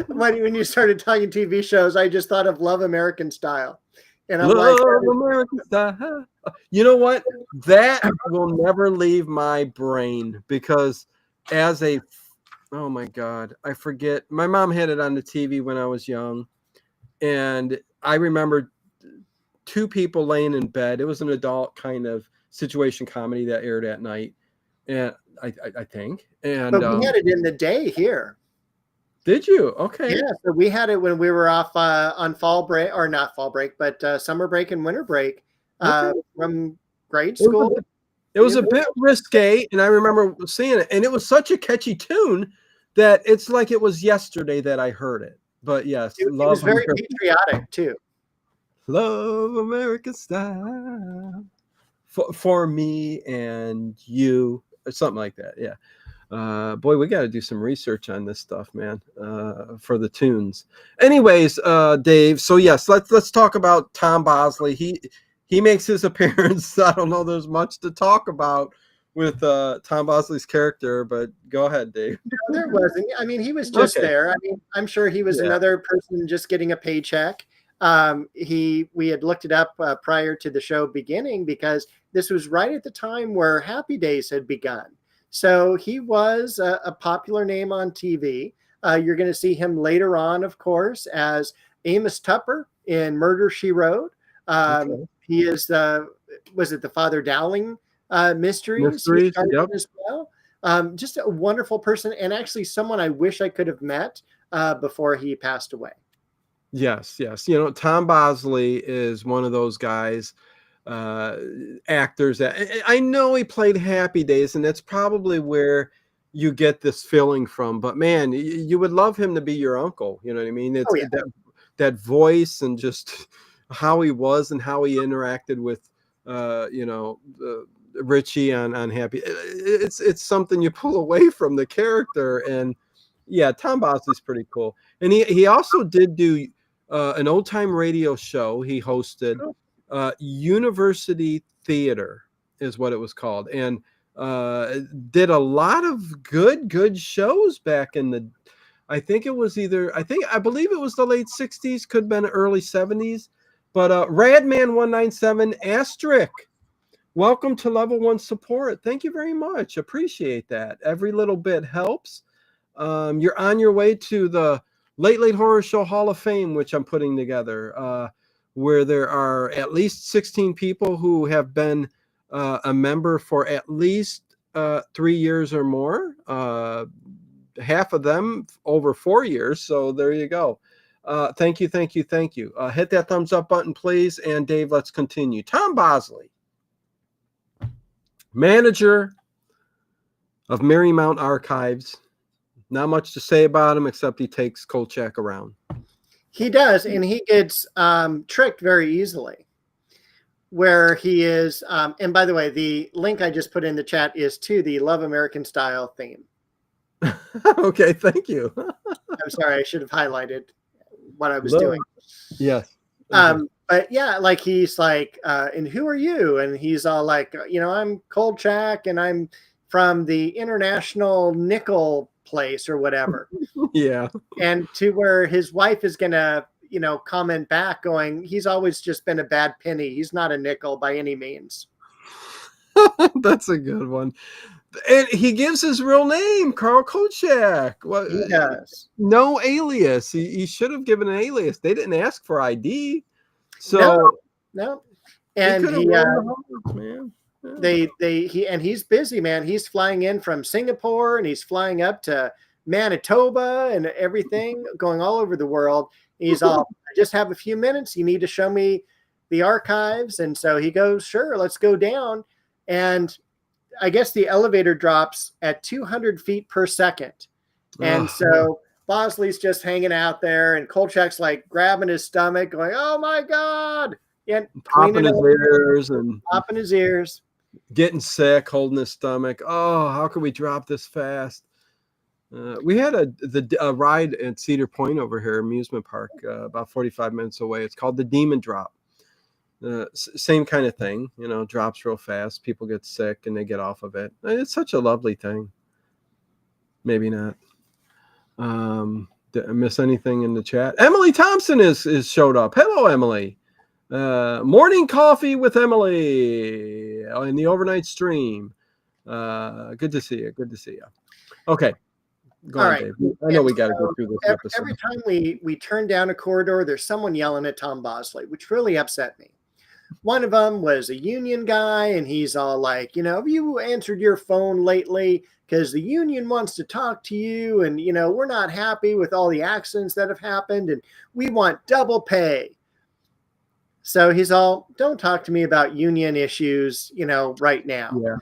When you started talking TV shows, I just thought of Love American Style. And I'm Love like, American Style. You know what? That will never leave my brain because oh my God, I forget. My mom had it on the TV when I was young. And I remember two people laying in bed. It was an adult kind of situation comedy that aired at night. And I think. And but we had it in the day here. Did you? Okay. Yeah, so we had it when we were off on fall break, or not fall break, but summer break and winter break from grade school. It was a bit risque, and I remember seeing it, and it was such a catchy tune that it's like it was yesterday that I heard it. But yes, it was very patriotic too. Love American Style for me and you, or something like that. Yeah. Boy, we got to do some research on this stuff, man, for the tunes. Anyways, Dave. So yes, let's talk about Tom Bosley. He makes his appearance. I don't know. There's much to talk about with Tom Bosley's character, but go ahead, Dave. No, there wasn't. I mean, he was just there. I mean, I'm sure he was another person just getting a paycheck. We had looked it up prior to the show beginning because this was right at the time where Happy Days had begun. So he was a popular name on TV. You're going to see him later on, of course, as Amos Tupper in Murder, She Wrote. He is was it the Father Dowling mysteries? Yep. As well. Just a wonderful person, and actually someone I wish I could have met before he passed away. Yes. You know, Tom Bosley is one of those guys, actors that I know he played Happy Days, and that's probably where you get this feeling from. But man, you would love him to be your uncle. You know what I mean? It's that voice and just how he was and how he interacted with, Richie on Happy. It's something you pull away from the character. And yeah, Tom Bosley's pretty cool. And he also did do an old time radio show he hosted. University Theater is what it was called, and did a lot of good shows back in the, I believe it was the late 60s, could have been early 70s. But Radman 197 asterisk, welcome to level 1 support. Thank you very much. Appreciate that. Every little bit helps. You're on your way to the Late Horror Show Hall of Fame, which I'm putting together, where there are at least 16 people who have been a member for at least 3 years or more. Half of them over 4 years. So there you go. Thank you. Hit that thumbs up button, please. And Dave, let's continue. Tom Bosley, manager of Marymount Archives. Not much to say about him except he takes Kolchak around. He does, and he gets tricked very easily. Where he is, and by the way, the link I just put in the chat is to the Love American Style theme. Okay, thank you. I'm sorry, I should have highlighted what I was doing. Yes. But yeah, like he's like, and who are you? And he's all like, I'm Kolchak, and I'm from the International Nickel place or whatever. Yeah. And to where his wife is gonna comment back going, he's always just been a bad penny, he's not a nickel by any means. That's a good one. And he gives his real name, Carl Kolchak. Well, he does. No alias. He should have given an alias. They didn't ask for ID. So no. And could have won the Hearts, man. Yeah. he's busy, man. He's flying in from Singapore and he's flying up to Manitoba and everything, going all over the world. He's all, I just have a few minutes. You need to show me the archives. And so he goes, sure, let's go down. And I guess the elevator drops at 200 feet per second. And so Bosley's just hanging out there and Kolchak's like grabbing his stomach going, oh my God. And popping his ears and popping his ears. Getting sick, holding his stomach. Oh, how could we drop this fast? We had a ride at Cedar Point over here, amusement park, about 45 minutes away. It's called the Demon Drop. Same kind of thing, drops real fast. People get sick and they get off of it. It's such a lovely thing. Maybe not. Did I miss anything in the chat? Emily Thompson is showed up. Hello, Emily. Morning coffee with Emily in the overnight stream. Good to see you. Good to see you. Okay. Go on, Dave. I know we got to go through this episode. Every time we turn down a corridor, there's someone yelling at Tom Bosley, which really upset me. One of them was a union guy, and he's all like, have you answered your phone lately? Because the union wants to talk to you, and, we're not happy with all the accidents that have happened, and we want double pay. So he's all, don't talk to me about union issues, right now. Yeah.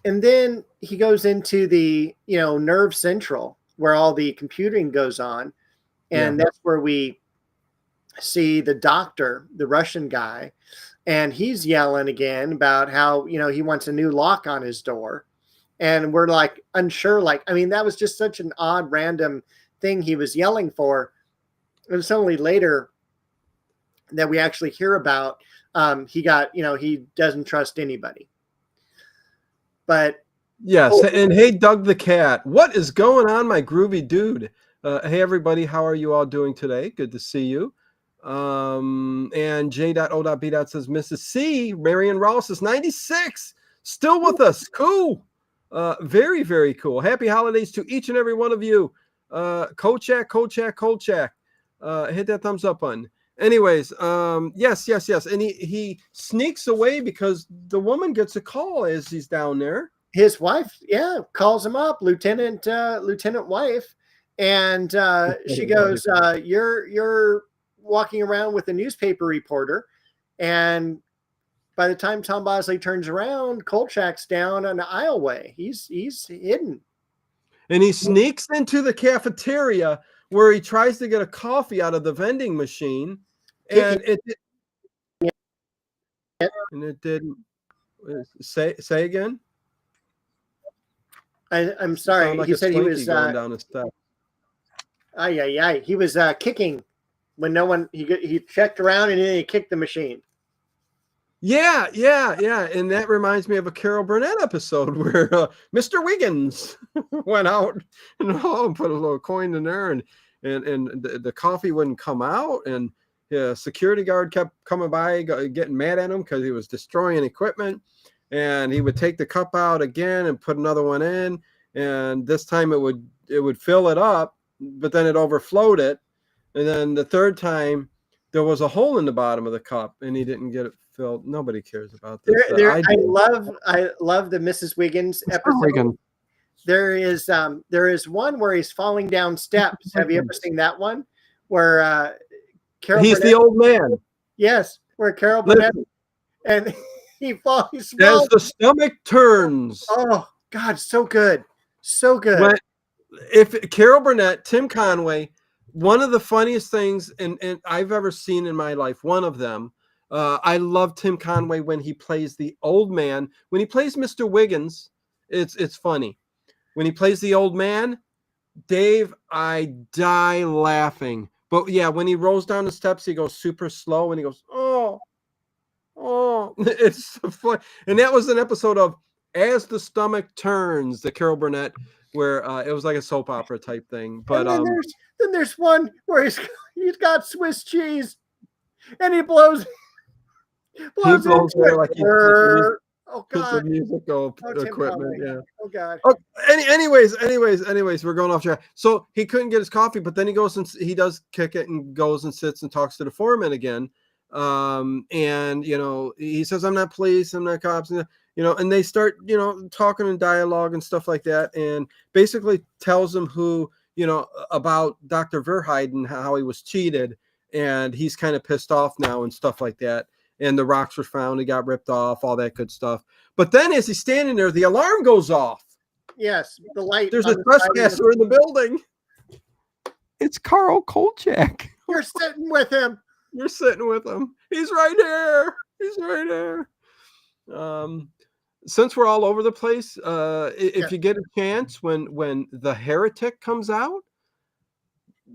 And then he goes into the, Nerve Central where all the computing goes on. And that's where we see the doctor, the Russian guy, and he's yelling again about how, he wants a new lock on his door. And we're like unsure, that was just such an odd, random thing he was yelling for. And it's only later that we actually hear about he doesn't trust anybody. But yes, and hey, Doug the cat, what is going on, my groovy dude? Hey, everybody, how are you all doing today? Good to see you. And J.O.B. says, Mrs. C, Marion Ross is 96, still with us. Cool. Very, very cool. Happy holidays to each and every one of you. Kolchak. Hit that thumbs up button. Anyways, yes. And he sneaks away because the woman gets a call as he's down there. His wife, calls him up, lieutenant wife. And she goes, you're walking around with a newspaper reporter. And by the time Tom Bosley turns around, Kolchak's down an aisleway. He's hidden. And he sneaks into the cafeteria where he tries to get a coffee out of the vending machine. And it didn't. Say again. I'm sorry. Like he said he was going down a step. He was kicking when no one. He checked around and then he kicked the machine. Yeah. And that reminds me of a Carol Burnett episode where Mr. Wiggins went out and put a little coin in there, and the coffee wouldn't come out, and security guard kept coming by, getting mad at him because he was destroying equipment. And he would take the cup out again and put another one in, and this time it would fill it up, but then it overflowed it, and then the third time there was a hole in the bottom of the cup, and he didn't get it filled. Nobody cares about this. I love the Mrs. Wiggins episode. Wiggins. There is one where he's falling down steps. Have you ever seen that one? Where Carol he's Burnett, the old man. Yes, where Carol Burnett and he falls as the stomach turns. Oh God, so good. If Carol Burnett, Tim Conway, one of the funniest things and I've ever seen in my life, one of them. I love Tim Conway when he plays the old man. When he plays Mr. Wiggins, it's funny. When he plays the old man, Dave, I die laughing. But yeah, when he rolls down the steps, he goes super slow and he goes, oh, it's so fun. And that was an episode of As the Stomach Turns, the Carol Burnett, where it was like a soap opera type thing. But then there's one where he's got Swiss cheese and he blows into it. Like oh God! The musical equipment, yeah. Oh God. Oh, anyways, we're going off track. So he couldn't get his coffee, but then he goes and he does kick it and goes and sits and talks to the foreman again. And he says, I'm not police, I'm not cops, and and they start talking in dialogue and stuff like that, and basically tells him who about Dr. Verheiden, how he was cheated, and he's kind of pissed off now and stuff like that. And the rocks were found, he got ripped off, all that good stuff. But then as he's standing there, the alarm goes off. Yes, the light. There's a trespasser in the building. It's Carl Kolchak. You're sitting with him. You're sitting with him. He's right here. He's right here. Since we're all over the place, if you get a chance, when The Heretic comes out,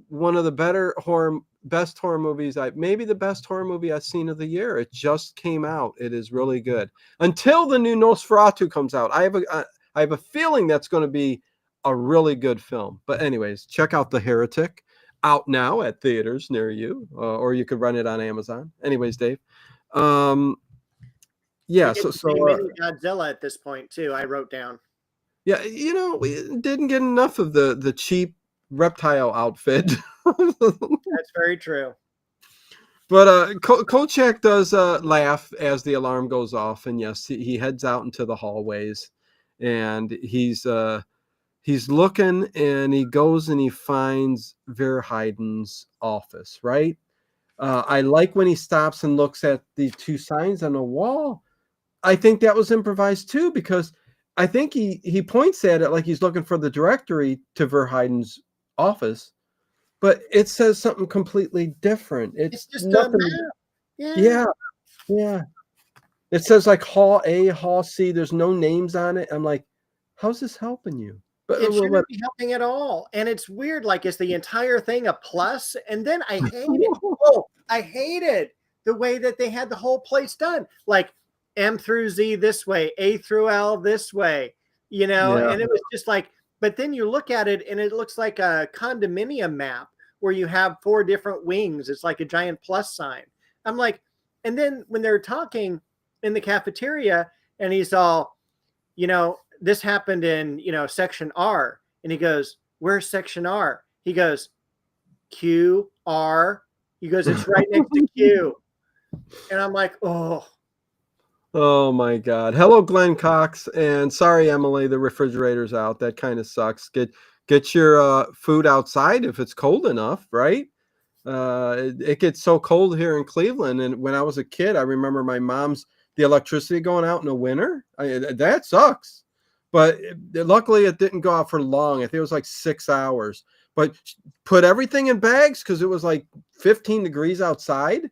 one of the best horror movies, maybe the best horror movie I've seen of the year. It just came out. It is really good. Until the new Nosferatu comes out, I have a feeling that's going to be a really good film. But anyways, check out The Heretic, out now at theaters near you, or you could rent it on Amazon. Anyways, Dave. Yeah, so Godzilla at this point too. I wrote down. Yeah, we didn't get enough of the cheap reptile outfit. That's very true. But Kolchak does laugh as the alarm goes off, and yes, he heads out into the hallways, and he's looking, and he goes and he finds Verheiden's office. Right. I like when he stops and looks at the two signs on the wall. I think that was improvised too, because I think he points at it like he's looking for the directory to Verheiden's office, but it says something completely different. It's just nothing. Yeah. It says like Hall A, Hall C. There's no names on it. I'm like, how's this helping you? But it shouldn't be helping at all. And it's weird. Like, is the entire thing a plus? And then I hate it. I hated the way that they had the whole place done. Like M through Z this way, A through L this way, and it was just like, but then you look at it and it looks like a condominium map where you have 4 different wings. It's like a giant plus sign. I'm like, and then when they're talking in the cafeteria and he's all, this happened in, section R. And he goes, where's section R? He goes, Q, R. He goes, it's right next to Q. And I'm like, oh my God. Hello, Glenn Cox. And sorry, Emily, the refrigerator's out. That kind of sucks. Get your food outside if it's cold enough, right? It gets so cold here in Cleveland. And when I was a kid, I remember the electricity going out in the winter. That sucks. But luckily it didn't go out for long. I think it was like 6 hours. But put everything in bags because it was like 15 degrees outside.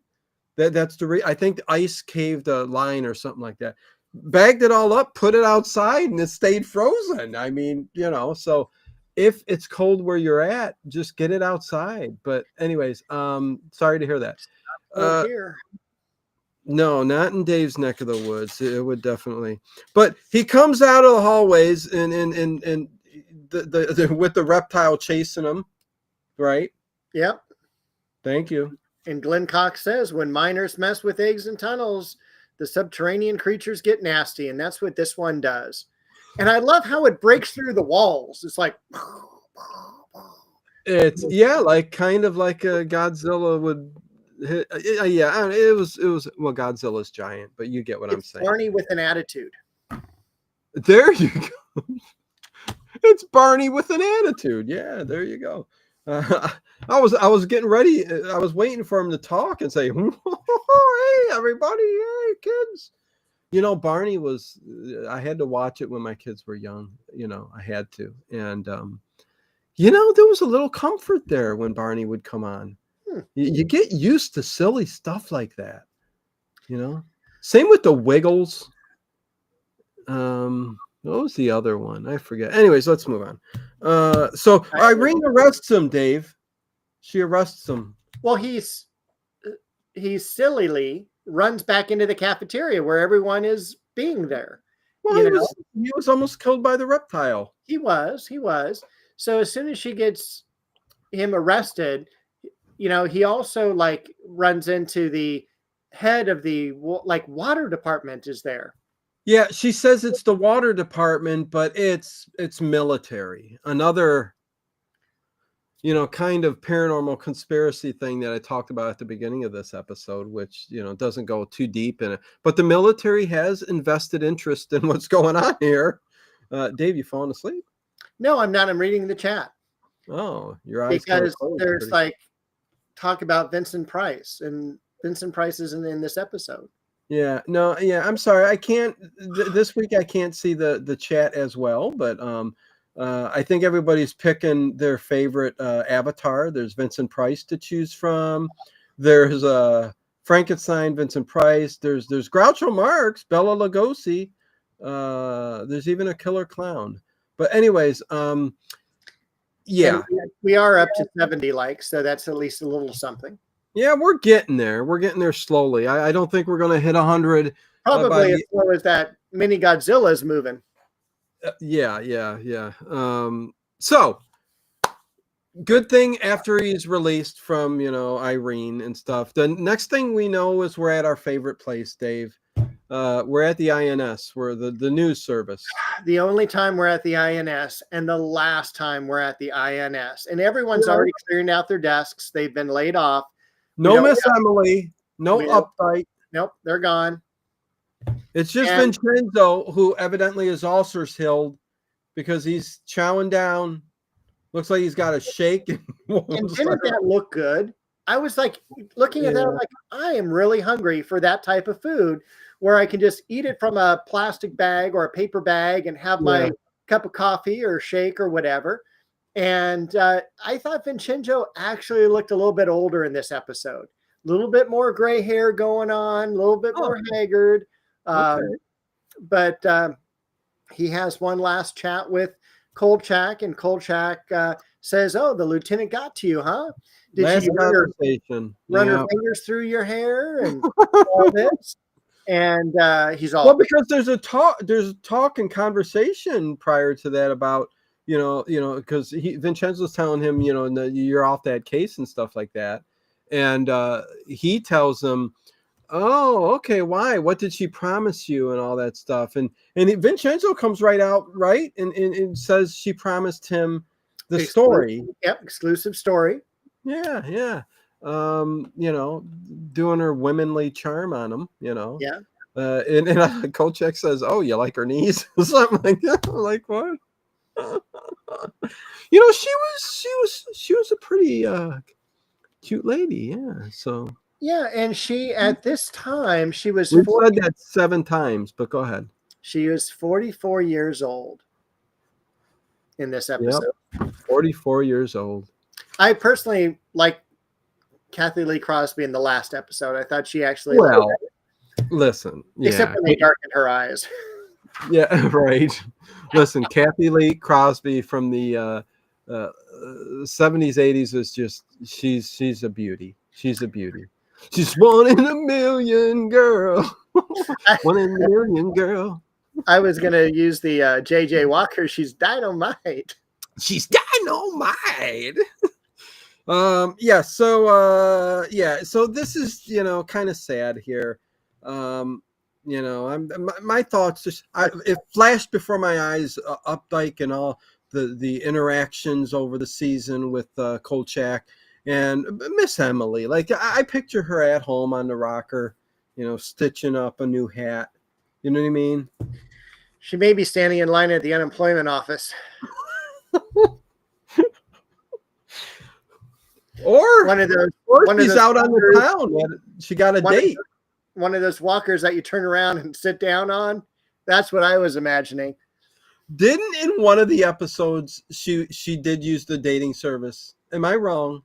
That's I think the ice caved a line or something like that. Bagged it all up, put it outside, and it stayed frozen. I mean, so if it's cold where you're at, just get it outside. But anyways, sorry to hear that. Here. No, not in Dave's neck of the woods. It would definitely. But he comes out of the hallways and the with the reptile chasing him, right? Yep. Thank you. And Glenn Cox says, when miners mess with eggs and tunnels, the subterranean creatures get nasty, and that's what this one does. And I love how it breaks through the walls. It's like, it's like kind of like a Godzilla would. Yeah, it was. Well, Godzilla's giant, but you get what I'm saying. Barney with an attitude. There you go. It's Barney with an attitude. Yeah, there you go. I was getting ready. I was waiting for him to talk and say, "Hey, everybody! Hey, kids!" Barney was. I had to watch it when my kids were young. I had to, and there was a little comfort there when Barney would come on. You get used to silly stuff like that, Same with the Wiggles. What was the other one? I forget. Anyways, let's move on. So Irene arrests him, Dave. She arrests him. Well, he sillily runs back into the cafeteria where everyone is being there. Well, he was almost killed by the reptile. He was. So as soon as she gets him arrested, he also runs into the head of the water department is there. Yeah, she says it's the water department, but it's military. kind of paranormal conspiracy thing that I talked about at the beginning of this episode, which, doesn't go too deep in it. But the military has invested interest in what's going on here. Dave, you falling asleep? No, I'm not. I'm reading the chat. Oh, your eyes kind of Because closed there's pretty- talk about Vincent Price, and Vincent Price isn't in this episode. Yeah, no, yeah, I'm sorry. I can't this week I can't see the chat as well, but I think everybody's picking their favorite avatar. There's Vincent Price to choose from. There's Frankenstein, Vincent Price. There's Groucho Marx, Bela Lugosi. There's even a killer clown. But anyways, yeah. And we are up to 70 likes, so that's at least a little something. Yeah, we're getting there. We're getting there slowly. I don't think we're going to hit 100. Probably as slow as that mini Godzilla is moving. Yeah. So good thing after he's released from, Irene and stuff. The next thing we know is we're at our favorite place, Dave. We're at the INS. We're the news service. The only time we're at the INS and the last time we're at the INS. And everyone's already clearing out their desks. They've been laid off. No Miss Emily. No uptight. Nope, they're gone. It's just Vincenzo, who evidently is ulcers healed because he's chowing down. Looks like he's got a shake. And didn't that look good? I was looking at that, I'm like, I am really hungry for that type of food where I can just eat it from a plastic bag or a paper bag and have my cup of coffee or shake or whatever. And I thought Vincenzo actually looked a little bit older in this episode. A little bit more gray hair going on, a little bit more haggard. But he has one last chat with Kolchak, and Kolchak says, "Oh, the lieutenant got to you, huh? Did you run her fingers through your hair and all this?" And he's all because there's a talk and conversation prior to that about because Vincenzo's telling him you're off that case and stuff like that, and he tells him, "Oh, okay, why? What did she promise you?" and all that stuff. And Vincenzo comes right out, and says she promised him the story. Yep, exclusive story. Yeah. Doing her womanly charm on him, Yeah. And Kolchak says, "Oh, you like her knees?" Something like that. Like what? She was a pretty cute lady. Yeah. So. Yeah, and she at this time We've said that 7 times, but go ahead. She was 44 years old in this episode. Yep. 44 years old. I personally like Kathy Lee Crosby in the last episode. I thought she actually listen. Except when they darkened her eyes. Yeah, right. Listen, Kathy Lee Crosby from the 70s, 80s is just she's a beauty. She's a beauty. She's 1 in a million, girl. 1 in a million, girl. I was gonna use the JJ Walker. She's dynamite. She's dynamite. So this is kind of sad here. My thoughts just it flashed before my eyes, Updike and all the interactions over the season with Kolchak and Miss Emily. Like I picture her at home on the rocker, stitching up a new hat. You know what I mean? She may be standing in line at the unemployment office. Or one of those. She's out on the town. She got a date. One of those walkers that you turn around and sit down on. That's what I was imagining. Didn't in one of the episodes she did use the dating service? Am I wrong?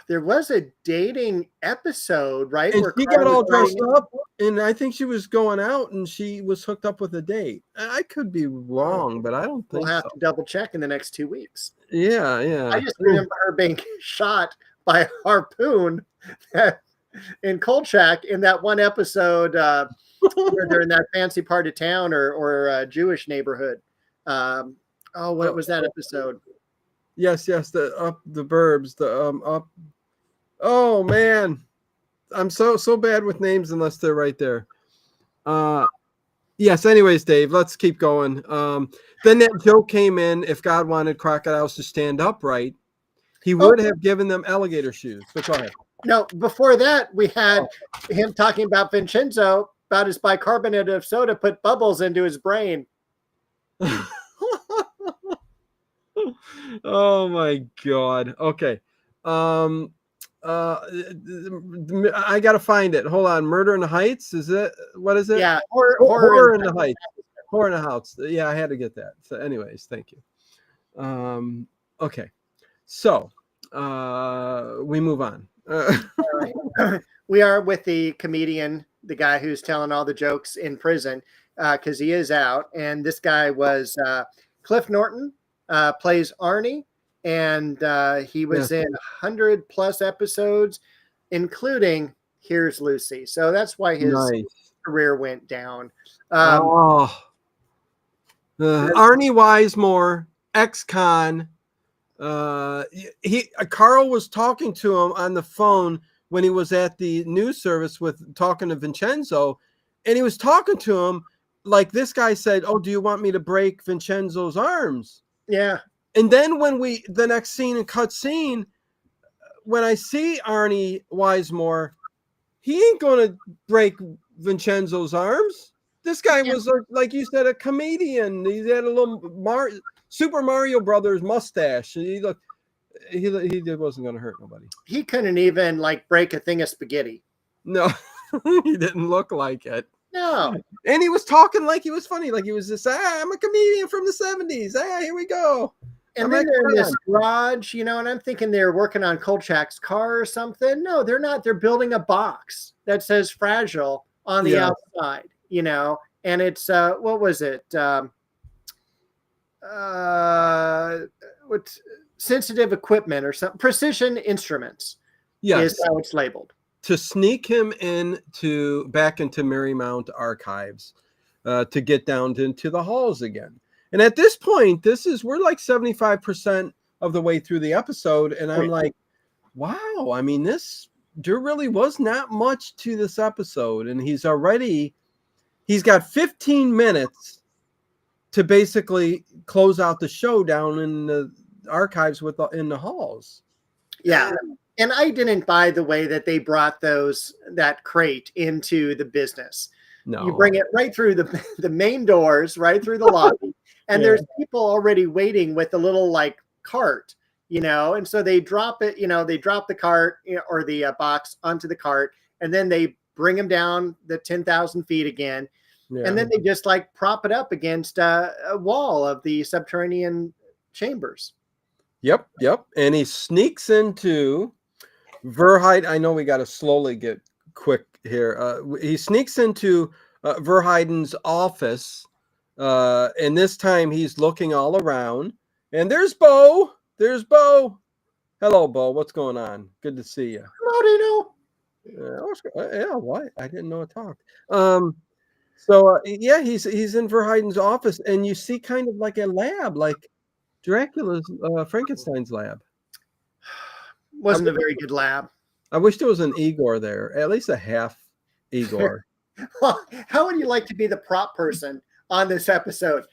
There was a dating episode, right? And she got all dressed up, and I think she was going out, and she was hooked up with a date. I could be wrong, but I don't think we'll have to double check in the next 2 weeks. Yeah. I just remember her being shot by a harpoon in Kolchak in that one episode where they're in that fancy part of town or Jewish neighborhood. What was that episode? Yes, the burbs, up. Oh man, I'm so bad with names unless they're right there. Yes. Anyways, Dave, let's keep going. Then that joke came in. If God wanted crocodiles to stand upright, He would have given them alligator shoes. But go ahead. No, before that, we had him talking about Vincenzo, about his bicarbonate of soda put bubbles into his brain. Oh my God. Okay. I gotta find it. Hold on. Murder in the Heights. Is it? What is it? Yeah, Horror in the Heights. Horror in the House. Yeah, I had to get that. So, anyways, thank you. Okay. So, we move on. We are with the comedian, the guy who's telling all the jokes in prison, because he is out. And this guy was Cliff Norton, plays Arnie, and he was in 100+ episodes, including Here's Lucy. So that's why his career went down. Arnie Wisemore, ex-con. Carl was talking to him on the phone when he was at the news service talking to Vincenzo, and he was talking to him like this guy said, "Oh, do you want me to break Vincenzo's arms?" Yeah. And then the next scene and cut scene, when I see Arnie Wisemore, he ain't gonna break Vincenzo's arms. This guy was like you said, a comedian. He had a little Super Mario Brothers mustache. He wasn't going to hurt nobody. He couldn't even like break a thing of spaghetti. No, he didn't look like it. No. And he was talking like he was funny. Like he was just, I'm a comedian from the 70s. Here we go. And then they're in this garage, and I'm thinking they're working on Kolchak's car or something. No, they're not. They're building a box that says Fragile on the outside, and it's, what was it? What sensitive equipment or something, precision instruments is how it's labeled. To sneak him back into Marymount archives, to get down into the halls again. And at this point, we're like 75% of the way through the episode. And I'm like, wow, I mean, there really was not much to this episode. And he's got 15 minutes to basically close out the show down in the archives in the halls. Yeah. And I didn't buy the way that they brought that crate into the business. No. You bring it right through the main doors, right through the lobby. And there's people already waiting with a little like cart, and so they drop it, they drop the cart or the box onto the cart, and then they bring them down the 10,000 feet again. Yeah. And then they just like prop it up against a wall of the subterranean chambers. Yep. And he sneaks into Verheiden. I know we got to slowly get quick here. He sneaks into Verheiden's office. And this time he's looking all around, and there's Bo. Hello, Bo. What's going on? Good to see you. Hello, Dino. Why? I didn't know it talked. He's in Verheiden's office, and you see kind of like a lab, like Dracula's Frankenstein's lab. Wasn't a very good lab. I wish there was an Igor there, at least a half Igor. How would you like to be the prop person on this episode?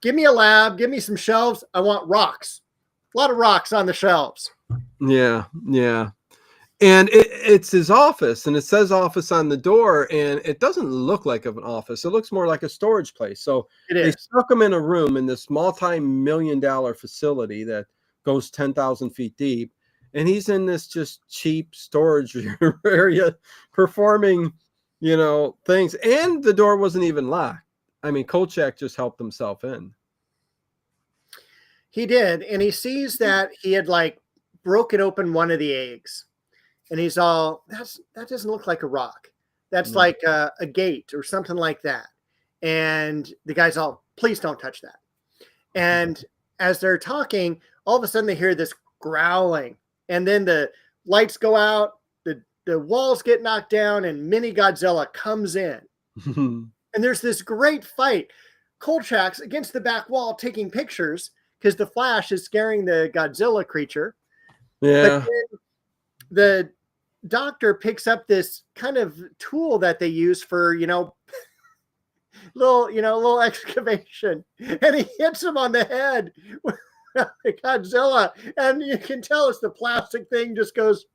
Give me a lab, give me some shelves. I want rocks. A lot of rocks on the shelves. Yeah. And it's his office, and it says office on the door, and it doesn't look like an office. It looks more like a storage place. So they stuck him in a room in this multi-million-dollar facility that goes 10,000 feet deep, and he's in this just cheap storage area performing, things. And the door wasn't even locked. I mean, Kolchak just helped himself in. He did, and he sees that he had like broken open one of the eggs, and he's all, that doesn't look like a rock. That's like a gate or something like that. And the guy's all, please don't touch that. And as they're talking, all of a sudden they hear this growling, and then the lights go out, the walls get knocked down, and Mini Godzilla comes in. And there's this great fight. Kolchak's against the back wall taking pictures because the flash is scaring the Godzilla creature. Yeah. But then the doctor picks up this kind of tool that they use for, little excavation, and he hits him on the head Godzilla, and you can tell it's the plastic thing just goes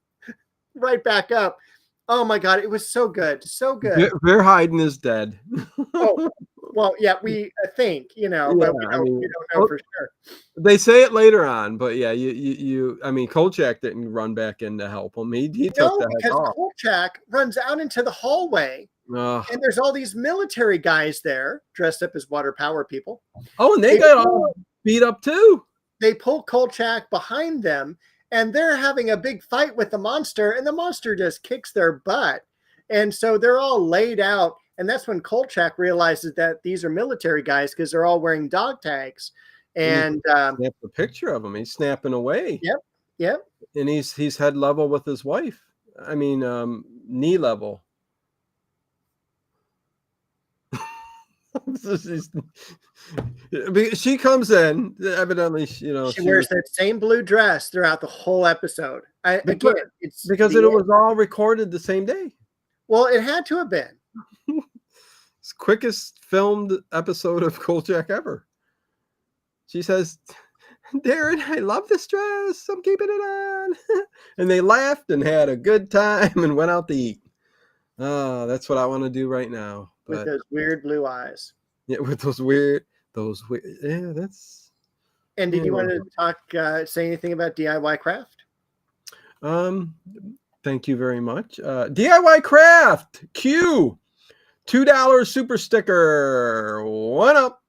right back up. Oh my God, it was so good, so good. Verheiden is dead. Oh, well, yeah, we think, but I mean, we don't know for sure. they say it later on, but yeah, I mean, Kolchak didn't run back in to help him. He took No, the heck because off. Kolchak runs out into the hallway, Ugh. and there's all these military guys there dressed up as water power people. Oh, and they got all beat up too. They pull Kolchak behind them, and they're having a big fight with the monster, and the monster just kicks their butt. And so they're all laid out, and that's when Kolchak realizes that these are military guys because they're all wearing dog tags. And snap a picture of him. He's snapping away. Yep. And he's head level with his wife. I mean, knee level. She comes in, evidently, she wears that same blue dress throughout the whole episode. It's because it was all recorded the same day. Well, it had to have been. It's quickest filmed episode of Kolchak ever. She says, Darren, I love this dress. I'm keeping it on. And they laughed and had a good time and went out to eat. Oh, that's what I want to do right now. With those weird blue eyes. Yeah, with those weird, yeah, that's. And did you want to say anything about DIY craft? Thank you very much. DIY craft, Q, $2 super sticker. What up?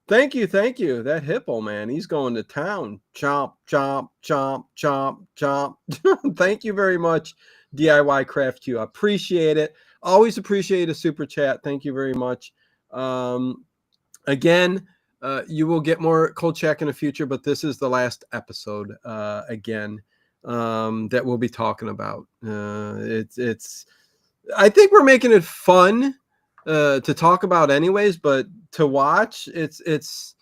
Thank you. That hippo, man, he's going to town. Chomp, chomp, chomp, chomp, chomp. Thank you very much, DIY Craft Q. I appreciate it. Always appreciate a super chat. Thank you very much. Again, you will get more Kolchak in the future, but this is the last episode again that we'll be talking about. It's. I think we're making it fun to talk about anyways, but to watch, it's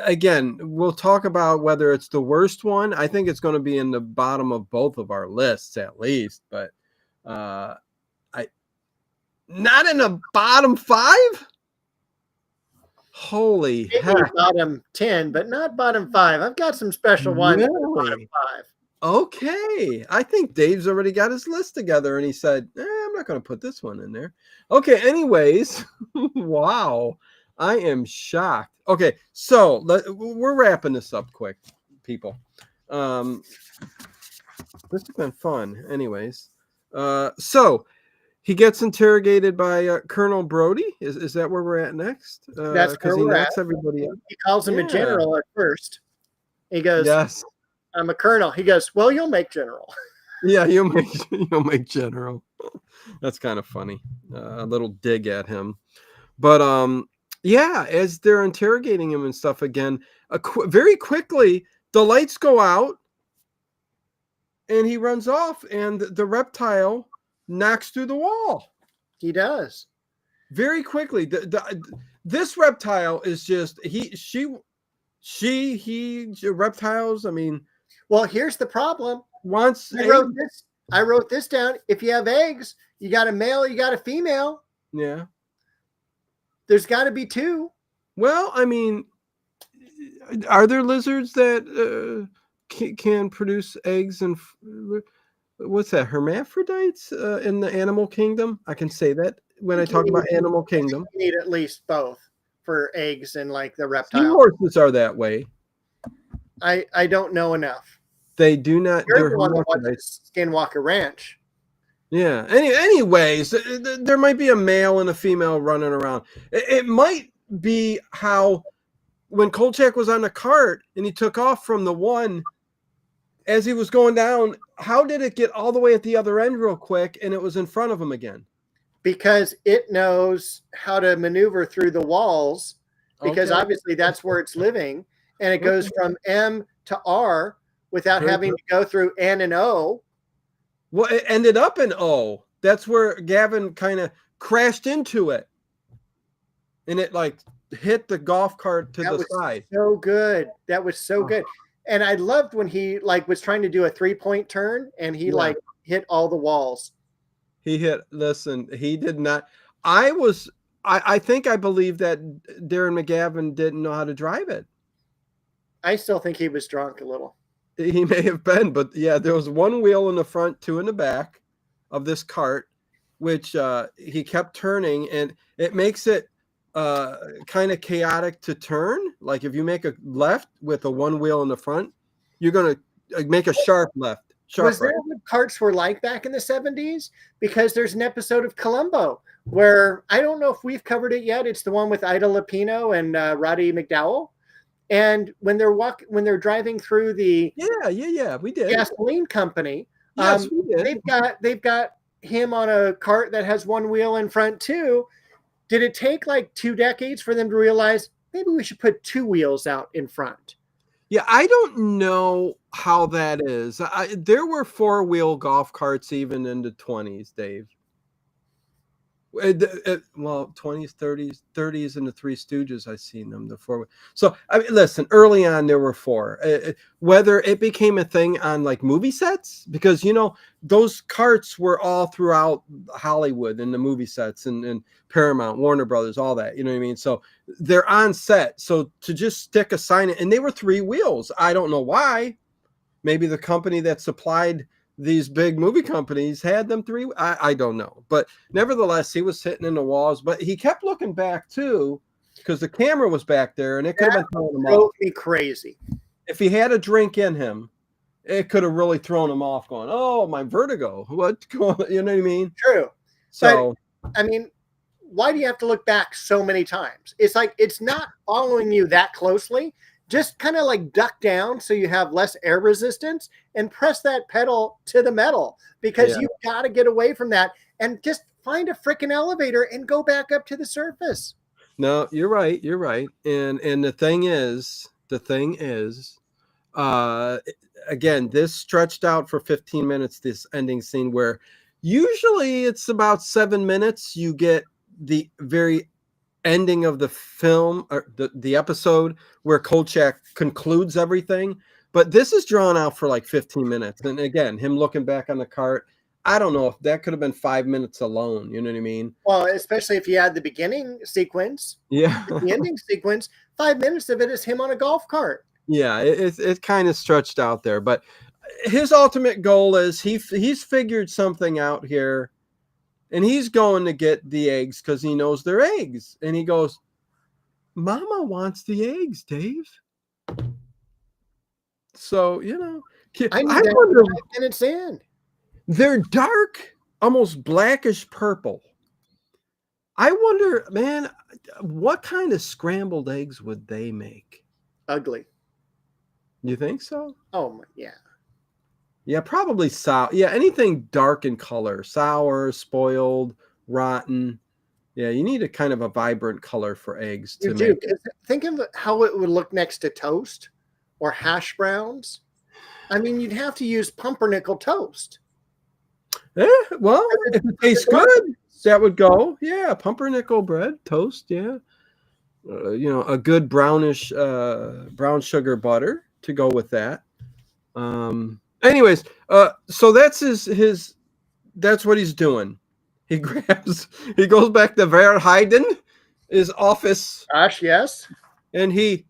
again, we'll talk about whether it's the worst one. I think it's going to be in the bottom of both of our lists at least, but not in the bottom 5. Holy heck. Bottom 10, but not bottom 5. I've got some special ones in the bottom 5. Okay. I think Dave's already got his list together and he said, I'm not going to put this one in there. Okay. Anyways, wow. I am shocked. Okay. So we're wrapping this up quick, people. This has been fun. Anyways. So he gets interrogated by Colonel Brody. Is that where we're at next? That's because he knocks everybody up. He calls him a general at first. He goes, yes, I'm a colonel. He goes, well, you'll make general. Yeah, you'll make general. That's kind of funny. A little dig at him. But yeah, as they're interrogating him and stuff again, very quickly the lights go out and he runs off and the reptile knocks through the wall. He does. Very quickly. This reptile is just reptiles. I mean, well, here's the problem. I wrote this down. If you have eggs, you got a male, you got a female. Yeah. There's got to be 2. Well, I mean, are there lizards that can produce eggs and what's that? Hermaphrodites in the animal kingdom? I can say that when I talk about animal kingdom. You need at least both for eggs and like the reptile. Seahorses are that way. I don't know enough. They do not. You're the one that watches Skinwalker Ranch. Yeah. Anyways, there might be a male and a female running around. It might be how when Kolchak was on the cart and he took off from the one as he was going down, how did it get all the way at the other end real quick and it was in front of him again? Because it knows how to maneuver through the walls because obviously that's where it's living. And it goes from M to R without having to go through N and O. Well, it ended up in O. That's where Gavin kind of crashed into it. And it like hit the golf cart to the side. So good. That was so good. And I loved when he like was trying to do a 3-point turn and he like hit all the walls. He did not. I think I believe that Darren McGavin didn't know how to drive it. I still think he was drunk a little. He may have been, but yeah, there was one wheel in the front, two in the back of this cart, which he kept turning, and it makes it kind of chaotic to turn. Like if you make a left with a one wheel in the front, you're going to make a sharp left. Sharp Was that right. what carts were like back in the 70s? Because there's an episode of Columbo where I don't know if we've covered it yet. It's the one with Ida Lupino and Roddy McDowell. And when they're driving through the we did gasoline company, yes, we did. they've got him on a cart that has one wheel in front too. Did it take like 2 decades for them to realize maybe we should put 2 wheels out in front? Yeah, I don't know how that is. There were 4-wheel golf carts even in the 20s, Dave. Well, 20s, 30s, and the Three Stooges, I've seen them, the 4. So, I mean, listen, early on, there were 4. Whether it became a thing on like movie sets, because, those carts were all throughout Hollywood and the movie sets and Paramount, Warner Brothers, all that, you know what I mean? So they're on set. So to just stick a sign in, and they were 3 wheels. I don't know why. Maybe the company that supplied these big movie companies had them 3. I don't know, but nevertheless, he was hitting in the walls, but he kept looking back too, because the camera was back there, and it could have been throwing him off. Me crazy. If he had a drink in him, it could have really thrown him off. Going, oh, my vertigo! What's going? You know what I mean? True. So, but, I mean, why do you have to look back so many times? It's like it's not following you that closely. Just kind of like duck down so you have less air resistance and press that pedal to the metal, because you've got to get away from that and just find a freaking elevator and go back up to the surface. No, you're right. You're right. And the thing is, again, this stretched out for 15 minutes, this ending scene, where usually it's about 7 minutes. You get the very ending of the film, or the episode, where Kolchak concludes everything, but this is drawn out for like 15 minutes. And again, him looking back on the cart, I don't know if that could have been 5 minutes alone. You know what I mean? Well, especially if you had the beginning sequence, the ending sequence, 5 minutes of it is him on a golf cart. Yeah, it kind of stretched out there, but his ultimate goal is he's figured something out here. And he's going to get the eggs because he knows they're eggs. And he goes, Mama wants the eggs, Dave. So, I wonder, 5 minutes in. They're dark, almost blackish purple. I wonder, man, what kind of scrambled eggs would they make? Ugly. You think so? Oh, yeah. Yeah, probably sour. Yeah, anything dark in color, sour, spoiled, rotten. Yeah, you need a kind of a vibrant color for eggs. You do. Think of how it would look next to toast or hash browns. I mean, you'd have to use pumpernickel toast. Yeah, well, if it tastes good, that would go. Yeah, pumpernickel bread, toast, yeah. A good brownish brown sugar butter to go with that. Anyways, so that's that's what he's doing. He goes back to Verheiden, his office. Gosh, yes. And he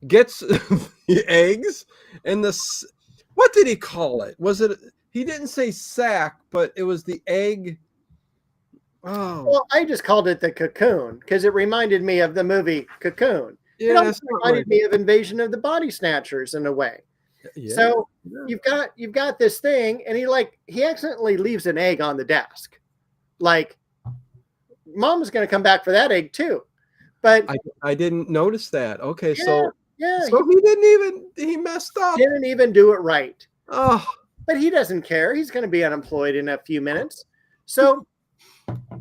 gets the eggs and what did he call it? He didn't say sack, but it was the egg. Oh. Well, I just called it the cocoon because it reminded me of the movie Cocoon. Yeah, it also reminded me of Invasion of the Body Snatchers in a way. Yeah. So you've got this thing, and he accidentally leaves an egg on the desk. Like, Mom's going to come back for that egg too. But I didn't notice that. Okay, so he messed up. Didn't even do it right. Oh, but he doesn't care. He's going to be unemployed in a few minutes. So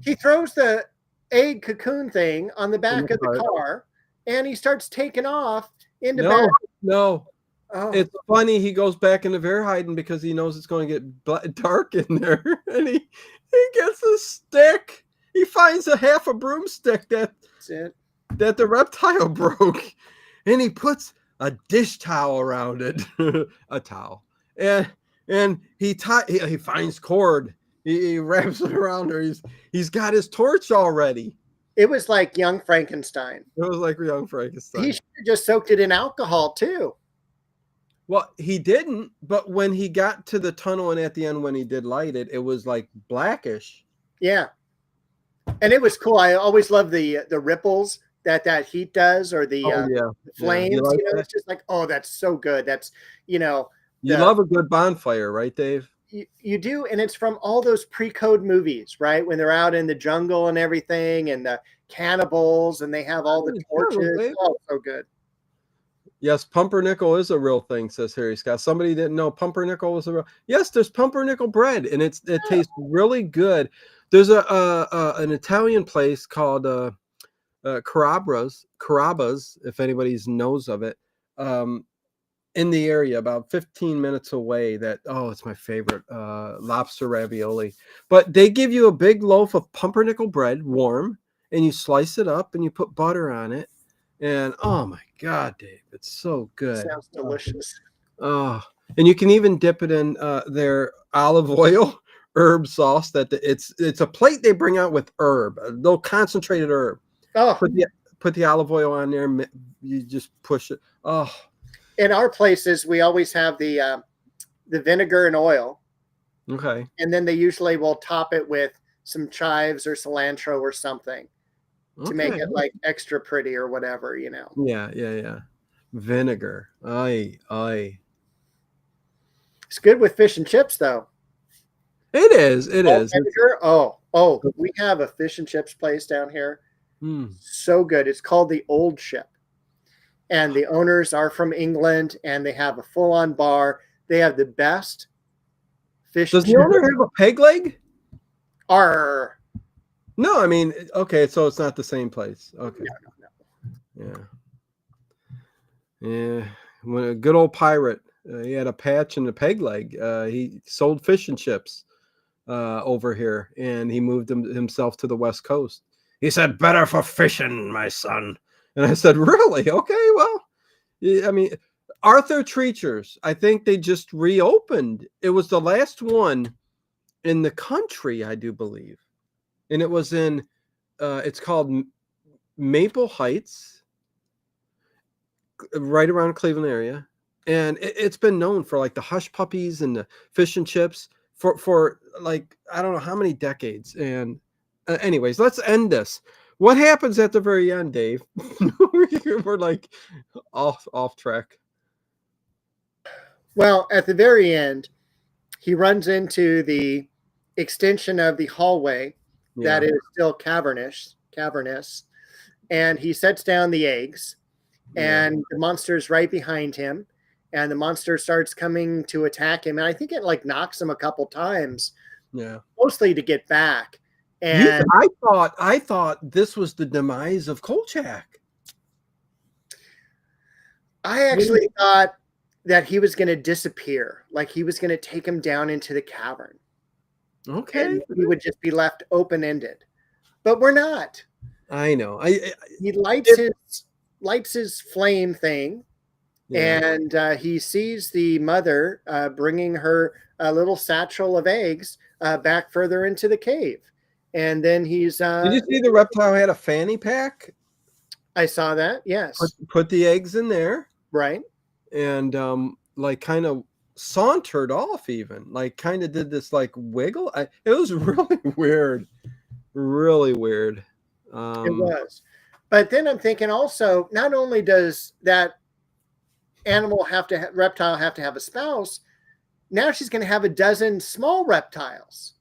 he throws the egg cocoon thing on the back of the car, and he starts taking off into back. No. Oh. It's funny. He goes back into Verheiden because he knows it's going to get dark in there, and he gets a stick. He finds half a broomstick that the reptile broke, and he puts a dish towel around it, a towel, and he finds cord. He wraps it around her. He's got his torch already. It was like young Frankenstein. It was like Young He Frankenstein. should have just soaked it in alcohol too. Well, he didn't, but when he got to the tunnel and at the end when he did light it, it was like blackish. Yeah. And it was cool. I always love the ripples that heat does, or the Oh yeah. flames. You like It's that? just like, oh, that's so good. That's You the love a good bonfire, right, Dave? you do, and it's from all those pre-code movies, right? When they're out in the jungle and everything, and the cannibals, and they have all the Holy cow, torches. Dave. Oh, so good. Yes, pumpernickel is a real thing, says Harry Scott. Somebody didn't know pumpernickel was a real. Yes, there's pumpernickel bread, and it tastes really good. There's an Italian place called Carrabba's, if anybody knows of it, in the area, about 15 minutes away. It's my favorite, lobster ravioli. But they give you a big loaf of pumpernickel bread, warm, and you slice it up and you put butter on it. And oh my God, Dave, it's so good. Sounds delicious. Oh, and you can even dip it in their olive oil herb sauce. It's a plate they bring out with herb, a little concentrated herb. Oh, Put the olive oil on there. You just push it. Oh, in our places, we always have the vinegar and oil, okay. and then they usually will top it with some chives or cilantro or something to make Okay. it like extra pretty or whatever. Yeah. Vinegar. Aye. It's good with fish and chips, though. It is. Vinegar. Oh, we have a fish and chips place down here. So good. It's called the Old Ship. And the owners are from England, and they have a full-on bar. They have the best fish. Does the owner have a peg leg? No, I mean, okay, so it's not the same place. Okay. No. Yeah. When a good old pirate, he had a patch and a peg leg. He sold fish and chips over here, and he moved himself to the West Coast. He said, "Better for fishing, my son." And I said, "Really? Okay, well, I mean, Arthur Treacher's, I think they just reopened. It was the last one in the country, I do believe. And it was it's called Maple Heights, right around Cleveland area. And it's been known for like the hush puppies and the fish and chips for like, I don't know how many decades. And anyways, let's end this. What happens at the very end, Dave? We're like off track. Well, at the very end, he runs into the extension of the hallway that is still cavernous, and he sets down the eggs, and the monster's right behind him, and the monster starts coming to attack him, and I think it like knocks him a couple times, mostly to get back. And I thought this was the demise of Kolchak. I actually thought that he was going to disappear, like he was going to take him down into the cavern. Okay. And he would just be left open-ended. But we're not. I know. He lights his flame thing, and he sees the mother bringing her little satchel of eggs back further into the cave. And then he's... Did you see the reptile had a fanny pack? I saw that, yes. Put the eggs in there. Right. And like kind of sauntered off even. Like kind of did this like wiggle. It was really weird. Really weird. It was. But then I'm thinking also, not only does that reptile have to have a spouse, now she's going to have a dozen small reptiles.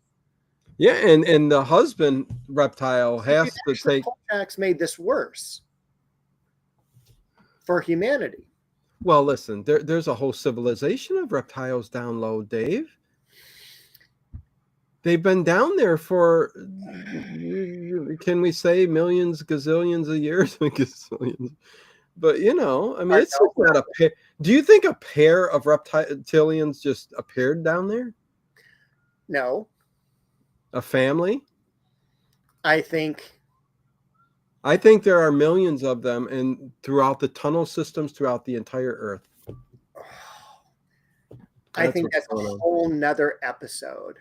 Yeah, and the husband reptile has to take. Kolchak's made this worse for humanity. Well, listen, there's a whole civilization of reptiles down low, Dave. They've been down there for, can we say millions, gazillions of years? Gazillions. But, I mean, it's not a pair. Do you think a pair of reptilians just appeared down there? No. A family? I think there are millions of them and throughout the tunnel systems throughout the entire Earth. I think that's a whole nother episode.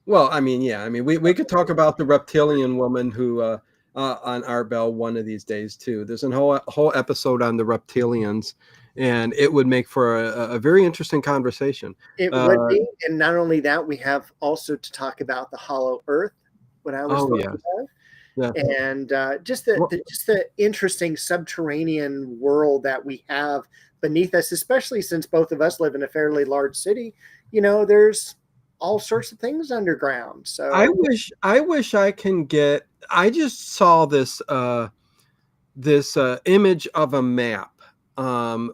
Well, I mean, yeah. I mean, we could talk about the reptilian woman who on our bell one of these days too. There's a whole episode on the reptilians, and it would make for a very interesting conversation. It would be, and not only that, we have also to talk about the Hollow Earth, what I was thinking of. Yeah. And just the interesting subterranean world that we have beneath us, especially since both of us live in a fairly large city. There's all sorts of things underground. So I wish I can get. I just saw this image of a map,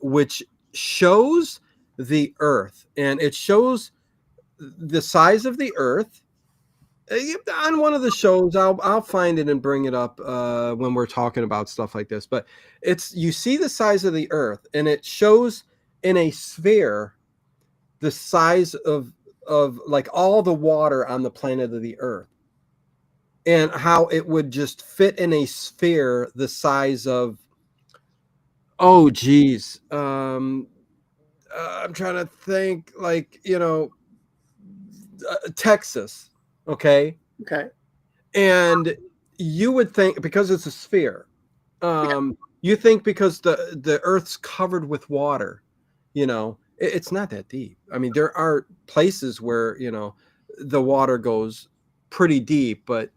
which shows the Earth, and it shows the size of the Earth. On one of the shows, I'll find it and bring it up when we're talking about stuff like this. But you see the size of the Earth, and it shows in a sphere the size of like all the water on the planet of the Earth, and how it would just fit in a sphere the size of, oh geez, I'm trying to think, like, Texas. Okay. And you would think, because it's a sphere, you think because the Earth's covered with water, it's not that deep. I mean, there are places where, the water goes pretty deep, but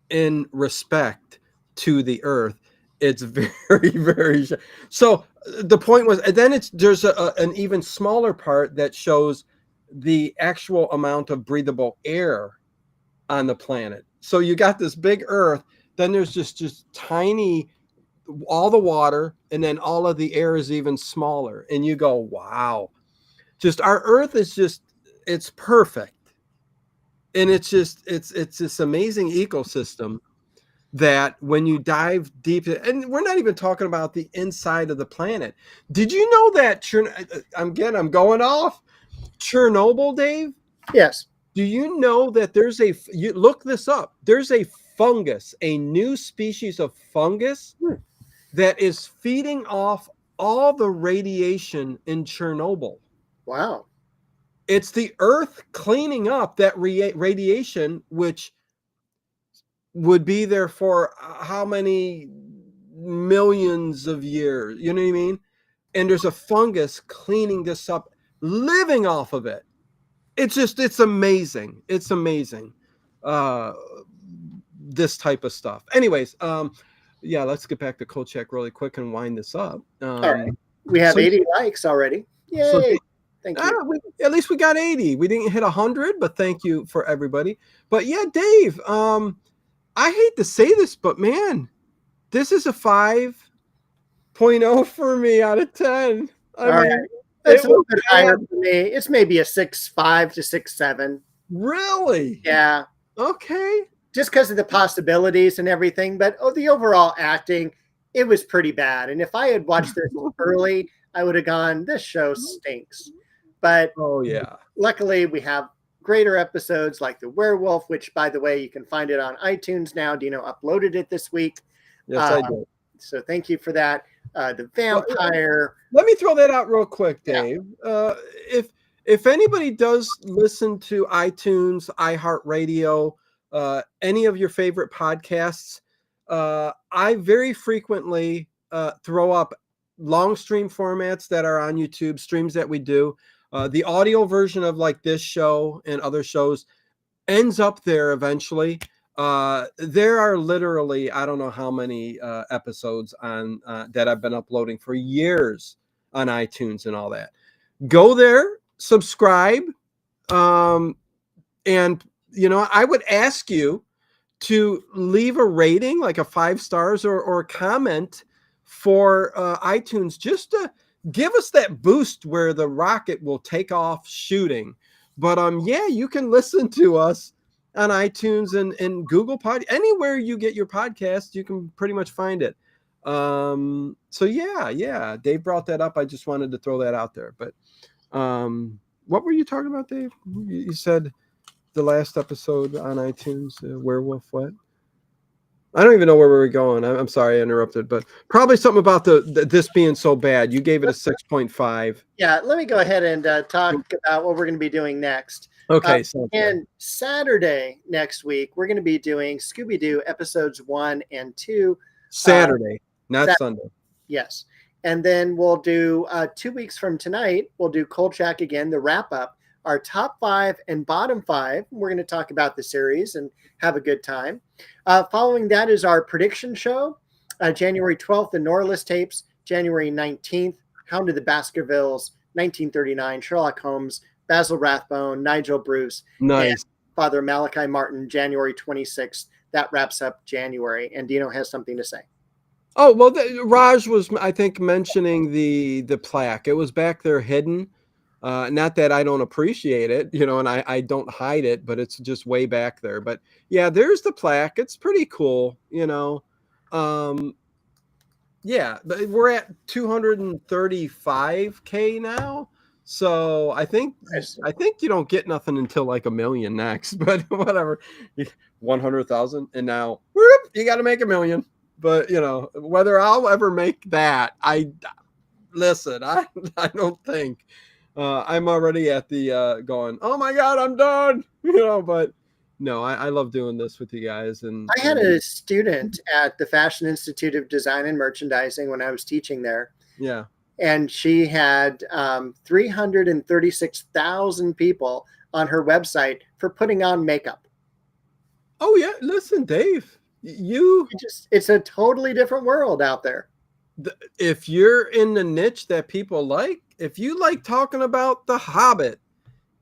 in respect to the Earth, it's very, very shallow. So the point was, and then there's an even smaller part that shows the actual amount of breathable air on the planet. So you got this big Earth, then there's just tiny, all the water, and then all of the air is even smaller. And you go, wow, just our Earth is it's perfect. And it's this amazing ecosystem that when you dive deep, and we're not even talking about the inside of the planet. Did you know that I'm going off Chernobyl, Dave? Yes. Do you know that you look this up, there's a fungus, a new species of fungus that is feeding off all the radiation in Chernobyl. Wow. It's the Earth cleaning up that radiation, which would be there for how many millions of years? You know what I mean? And there's a fungus cleaning this up, living off of it. It's amazing. It's amazing. This type of stuff. Anyways, yeah, let's get back to Kolchak really quick and wind this up. All right. We have 80 likes already. Yay. So, thank you. At least we got 80. We didn't hit 100, but thank you for everybody. But yeah, Dave, I hate to say this, but man, this is a 5.0 for me out of 10. I mean, that's a little bit higher for me. It's maybe a 6.5 to 6.7. Really? Yeah. Okay. Just because of the possibilities and everything, but the overall acting, it was pretty bad. And if I had watched this early, I would have gone, this show stinks. But luckily we have greater episodes like the werewolf, which, by the way, you can find it on iTunes now. Dino uploaded it this week. Yes, I did. So thank you for that. The vampire. Let me throw that out real quick, Dave. Yeah. If anybody does listen to iTunes, iHeartRadio, any of your favorite podcasts, I very frequently throw up long stream formats that are on YouTube, streams that we do. The audio version of like this show and other shows ends up there eventually. There are literally, I don't know how many episodes on that I've been uploading for years on iTunes and all that. Go there, subscribe, and I would ask you to leave a rating, like a 5 stars or a comment for iTunes, just to give us that boost where the rocket will take off shooting. But yeah, you can listen to us on iTunes and Google Pod, anywhere you get your podcast, you can pretty much find it. So yeah, Dave brought that up. I just wanted to throw that out there. But what were you talking about, Dave? You said the last episode on iTunes, werewolf. What? I don't even know where we were going. I'm sorry I interrupted, but probably something about this being so bad. You gave it a 6.5. Yeah, let me go ahead and talk about what we're going to be doing next. Okay, so And Saturday next week, we're going to be doing Scooby-Doo episodes 1 and 2. Saturday, not Sat- Sunday. Yes. And then we'll do 2 weeks from tonight, we'll do Kolchak again, the wrap up, our top 5 and bottom 5. We're going to talk about the series and have a good time. Following that is our prediction show. January 12th, the Norliss tapes. January 19th, Hound of the Baskervilles, 1939, Sherlock Holmes, Basil Rathbone, Nigel Bruce, Nice. and Father Malachi Martin, January 26th. That wraps up January. And Dino has something to say. Oh, well, Raj was, I think, mentioning the plaque. It was back there hidden. Not that I don't appreciate it, and I don't hide it, but it's just way back there. But yeah, there's the plaque. It's pretty cool, Yeah, but we're at 235K now. So I think you don't get nothing until like 1 million next, but whatever. 100,000 and now whoop, you got to make 1 million. But whether I'll ever make that, I don't think. I'm already at the going, oh my God, I'm done. But no, I love doing this with you guys. And I had a student at the Fashion Institute of Design and Merchandising when I was teaching there. Yeah. And she had 336,000 people on her website for putting on makeup. Oh yeah, listen, Dave, it's a totally different world out there. If you're in the niche that people like, if you like talking about The Hobbit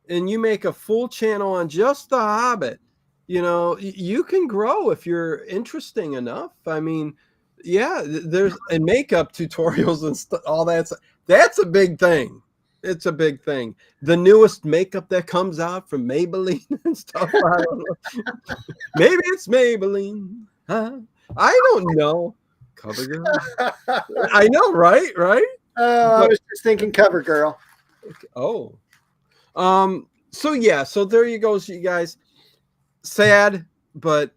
and you make a full channel on just The Hobbit, you can grow if you're interesting enough. I mean, yeah, there's and makeup tutorials and all that's a big thing. It's a big thing. The newest makeup that comes out from Maybelline and stuff. I don't know. Maybe it's Maybelline. Huh? I don't know. CoverGirl. I know, right? I was just thinking CoverGirl. Oh. So yeah, so there you go, you guys. Sad, but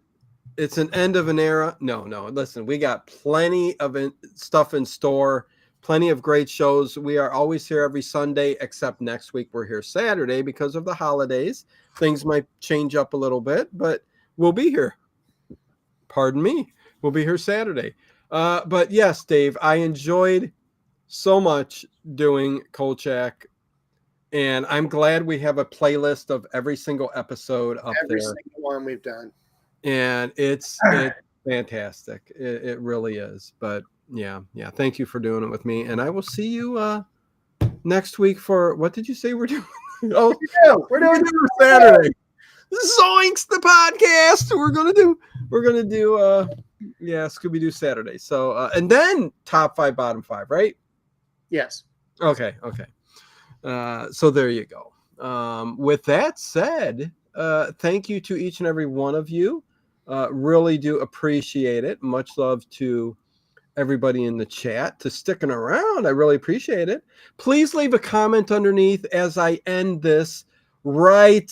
it's an end of an era. No, listen, we got plenty of stuff in store, plenty of great shows. We are always here every Sunday, except next week we're here Saturday because of the holidays. Things might change up a little bit, but we'll be here. Pardon me. We'll be here Saturday. But yes, Dave, I enjoyed so much doing Kolchak. And I'm glad we have a playlist of every single episode up there. Every single one we've done. And it's fantastic. It really is. But yeah. Thank you for doing it with me. And I will see you next week for, what did you say we're doing? Oh, we're doing Saturday. Zoinks, the podcast. We're gonna do Scooby-Doo Saturday. So and then top 5, bottom 5, right? Yes. Okay. So there you go. With that said, thank you to each and every one of you. Really do appreciate it. Much love to everybody in the chat to sticking around. I really appreciate it. Please leave a comment underneath as I end this right